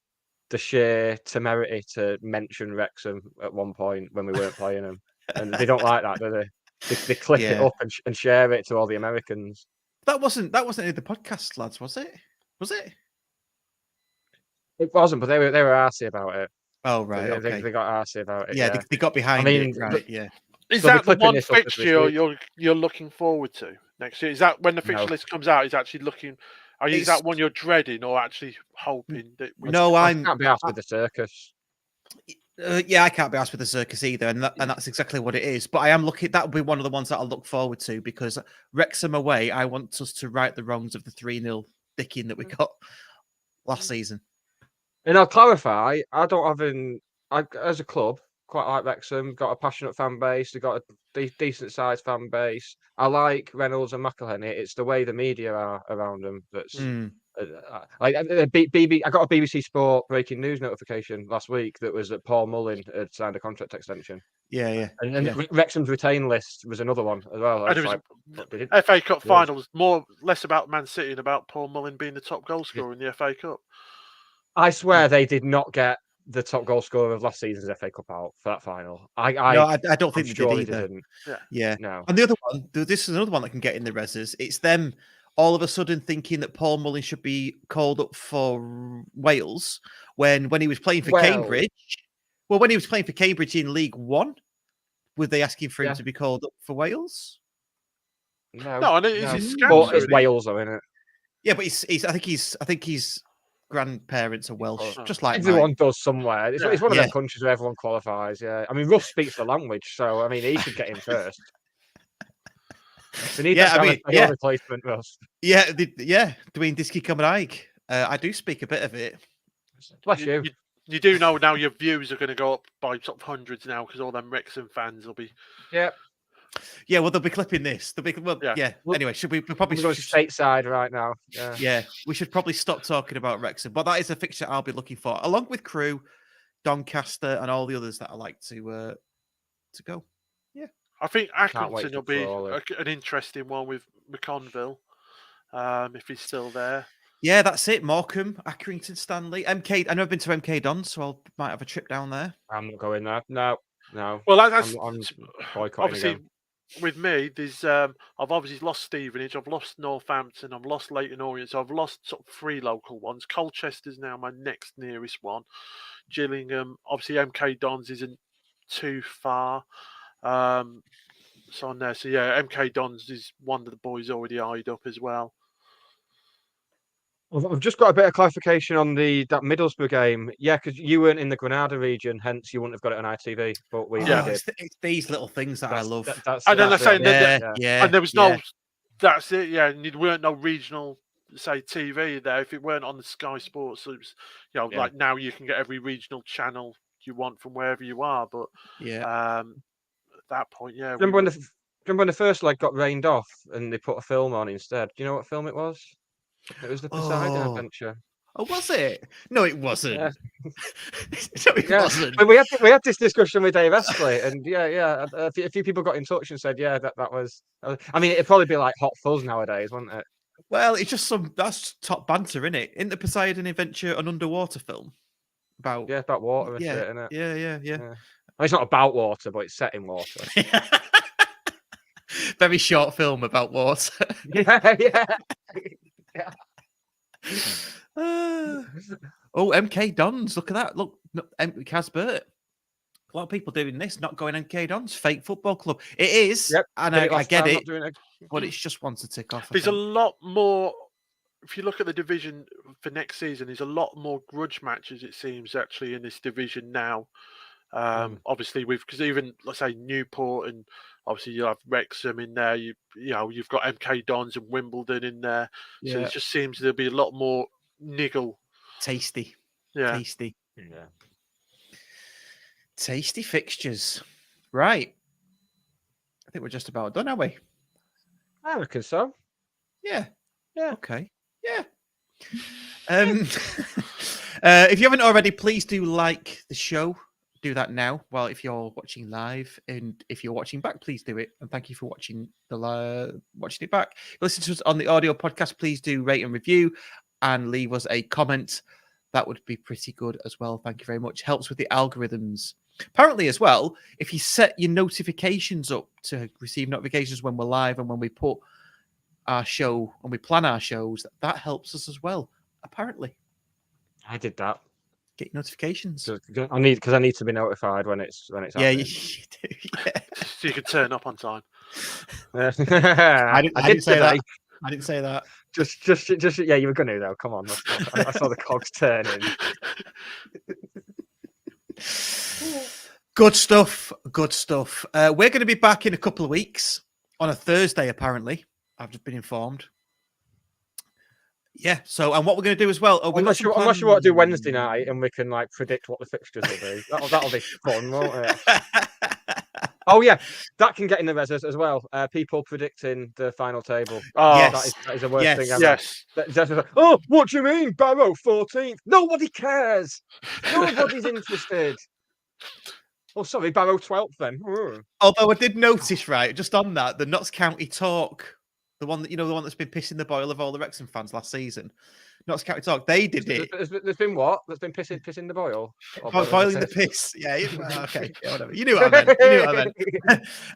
sheer temerity to mention Wrexham at one point when we weren't playing them, and they don't like that, do they? They clip it up and share it to all the Americans. That wasn't any of the podcast lads, was it? Was it? It wasn't, but they were arsey about it. Oh right, okay. They got arsey about it. Yeah, they got behind it. Right, yeah. Is They'll be that the clipping one this up as we fixture speak. you're looking forward to next year? Is that when the fixture No. list comes out? Is actually looking? Is It's that one you're dreading, or actually hoping that we? no, I can't be asked with the circus. yeah, I can't be asked with the circus either, and that's exactly what it is. But I am looking. That would be one of the ones that I'll look forward to because Wrexham away. I want us to right the wrongs of the 3-0 dicking that we got last season. And I'll clarify, I don't have as a club, quite like Wrexham, got a passionate fan base, they've got a decent sized fan base. I like Reynolds and McElhenney. It's the way the media are around them that's like I got a BBC Sport breaking news notification last week that was that Paul Mullin had signed a contract extension. Yeah. And Wrexham's retain list was another one as well. And it was FA Cup final was less about Man City and about Paul Mullin being the top goal scorer in the FA Cup. I swear they did not get the top goal scorer of last season's FA Cup out for that final. I don't think they did either. Didn't. Yeah. No. And the other one, this is another one that can get in the reses. It's them all of a sudden thinking that Paul Mullin should be called up for Wales when he was playing for Cambridge. Well, when he was playing for Cambridge in League One, were they asking for him to be called up for Wales? No, and it's it's Wales, though, isn't it? Yeah, but I think he's grandparents are Welsh, just like everyone does somewhere. It's one of them countries where everyone qualifies. Yeah, I mean, Russ speaks the language, so I mean, he should get in first. We need a replacement, Russ. Yeah, Dwayne Diski Cymraeg. I do speak a bit of it. Bless you. You do know now your views are going to go up by sort of hundreds now because all them Wrexham fans will be. Yeah, well, they'll be clipping this. Anyway, we probably go stateside right now? Yeah, we should probably stop talking about Wrexham, but that is a fixture I'll be looking for, along with Crewe, Doncaster, and all the others that I like to go. Yeah, I think Accrington will be an interesting one with McConville, if he's still there. Yeah, that's it. Morecambe, Accrington, Stanley, MK. I know I've been to MK Dons, so I might have a trip down there. I'm not going there. No. Well, that's I'm boycotting obviously again. With me. There's I've obviously lost Stevenage, I've lost Northampton, I've lost Leyton Orient, so I've lost sort of 3 local ones. Colchester's now my next nearest one. Gillingham, obviously MK Dons isn't too far. So on there. So yeah, MK Dons is one that the boys already eyed up as well. I've just got a bit of clarification on that Middlesbrough game. Yeah, because you weren't in the Granada region, hence you wouldn't have got it on ITV. But we did. It's these little things that I love. And then I say, and there was no. Yeah. That's it. Yeah, and there weren't no regional, say, TV there. If it weren't on the Sky Sports, it was, like now you can get every regional channel you want from wherever you are. But at that point, Remember when the first leg got rained off and they put a film on instead? Do you know what film it was? It was the Poseidon Adventure. Oh, was it? No, it wasn't. Yeah. No, it wasn't. But we had this discussion with Dave Estley, and a few people got in touch and said, that was. I mean, it'd probably be like Hot Fuzz nowadays, wouldn't it? Well, it's just that's top banter, isn't it? Isn't the Poseidon Adventure an underwater film? About water and shit, isn't it? Yeah. Well, it's not about water, but it's set in water. Very short film about water. Yeah. MK Dons. Look at that. Look, Casbert. A lot of people doing this, not going MK Dons. Fake football club. It is, and I get it, but it's just one to tick off. There's a lot more. If you look at the division for next season, there's a lot more grudge matches. It seems actually in this division now. Obviously, because even let's say Newport and obviously you have Wrexham in there. You've got MK Dons and Wimbledon in there. So it just seems there'll be a lot more niggle. Tasty. Yeah. Tasty. Yeah. Tasty fixtures. Right. I think we're just about done, are we? I reckon so. Yeah. Okay. Yeah. If you haven't already, please do like the show. Do that now. Well, if you're watching live, and if you're watching back, please do it. And thank you for watching watching it back. If you listen to us on the audio podcast, please do rate and review and leave us a comment. That would be pretty good as well. Thank you very much. Helps with the algorithms. Apparently, as well, if you set your notifications up to receive notifications when we're live and when we put our show and we plan our shows, that helps us as well. Apparently, I did that. Get notifications. I need to be notified when it's Yeah, happening. you do. Yeah. So you can turn up on time. I I didn't say today. that. I didn't say that. Just yeah, you were gonna though. Come on, I saw the cogs turning. Good stuff. Good stuff. We're going to be back in a couple of weeks on a Thursday, apparently. I've just been informed. Yeah. So, and what we're going to do as well. Unless you want to do Wednesday night and we can like predict what the fixtures will be. That'll be fun, won't it? Oh yeah, that can get in the reses as well. People predicting the final table. Oh, Yes. That is the worst thing ever. yes. That's like, oh, what do you mean, Barrow 14th? Nobody cares. Nobody's interested. Oh, sorry, Barrow 12th then. Although I did notice, right, just on that, the Notts County Talk, the one that the one that's been pissing the boil of all the Wrexham fans last season. Notts County Talk, they did it. There's been what? There's been pissing the boil. Boiling the piss. Yeah. Okay. Yeah, whatever. You knew what I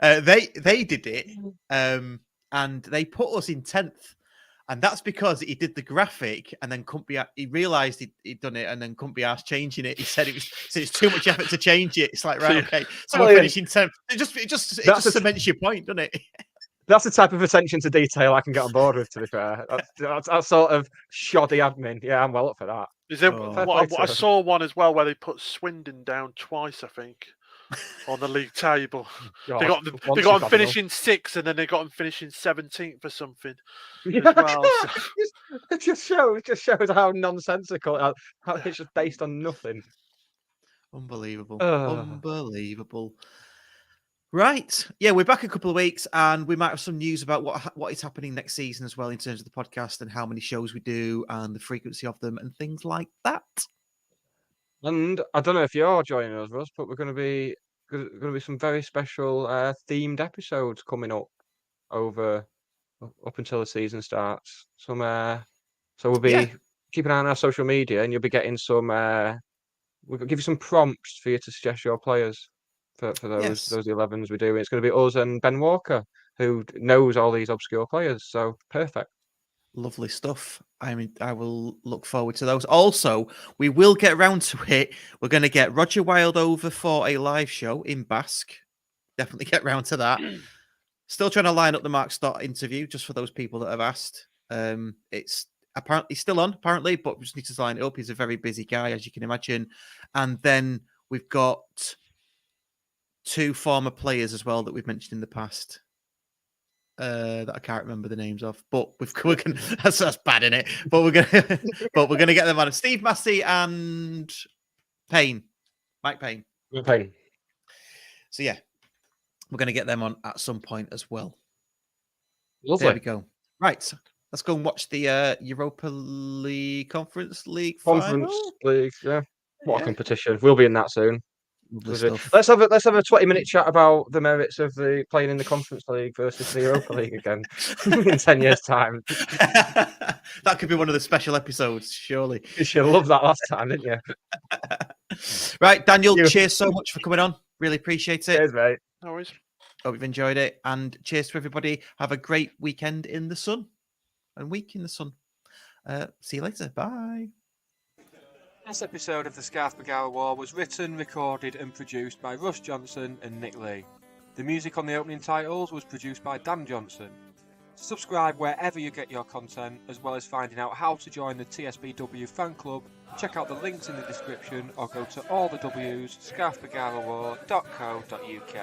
meant. They did it, and they put us in 10th. And that's because he did the graphic and then couldn't be. He realised he'd done it and then couldn't be asked changing it. He said it's too much effort to change it. It's like, right, okay, so we're finishing 10th. It just cements your point, doesn't it? That's the type of attention to detail I can get on board with. To be fair, that's sort of shoddy admin. Yeah, I'm well up for that. Is there, I saw one as well where they put Swindon down twice, I think, on the league table. God, they got them finishing 6th and then they got them finishing 17th or something. As well, so. It just shows how nonsensical. How it's just based on nothing. Unbelievable. Unbelievable. Right. Yeah, we're back in a couple of weeks and we might have some news about what is happening next season as well in terms of the podcast and how many shows we do and the frequency of them and things like that. And I don't know if you're joining us, Russ, but we're going to be some very special themed episodes coming up up until the season starts. So we'll be keeping an eye on our social media, and you'll be getting some. We'll give you some prompts for you to suggest your players for those 11s we do. It's going to be us and Ben Walker, who knows all these obscure players. So perfect. Lovely stuff. I will look forward to those. Also, we will get around to it. We're going to get Roger Wilde over for a live show in Basque. Definitely get round to that. Still trying to line up the Mark Stott interview, just for those people that have asked. It's apparently still on, but we just need to line it up. He's a very busy guy, as you can imagine. And then we've got 2 former players as well that we've mentioned in the past. That I can't remember the names of, but we're gonna that's bad, isn't it? But we're gonna get them on. Steve Massey and Mike Payne. So yeah, we're gonna get them on at some point as well. Lovely. There we go. Right, let's go and watch the Europa League Conference League. League, yeah. What a competition! We'll be in that soon. Stuff. Let's have a 20-minute chat about the merits of the playing in the Conference League versus the Europa League again in 10 years' time. That could be one of the special episodes, surely. You should love that last time, didn't you? Right, Daniel, cheers so much for coming on. Really appreciate it. Cheers, mate. No worries. Hope you've enjoyed it. And cheers to everybody. Have a great weekend in the sun and week in the sun. See you later. Bye. This episode of the Scarf Bagara War was written, recorded and produced by Russ Johnson and Nick Lee. The music on the opening titles was produced by Dan Johnson. Subscribe wherever you get your content, as well as finding out how to join the TSBW fan club. Check out the links in the description or go to allthews scarfbagarawar.co.uk.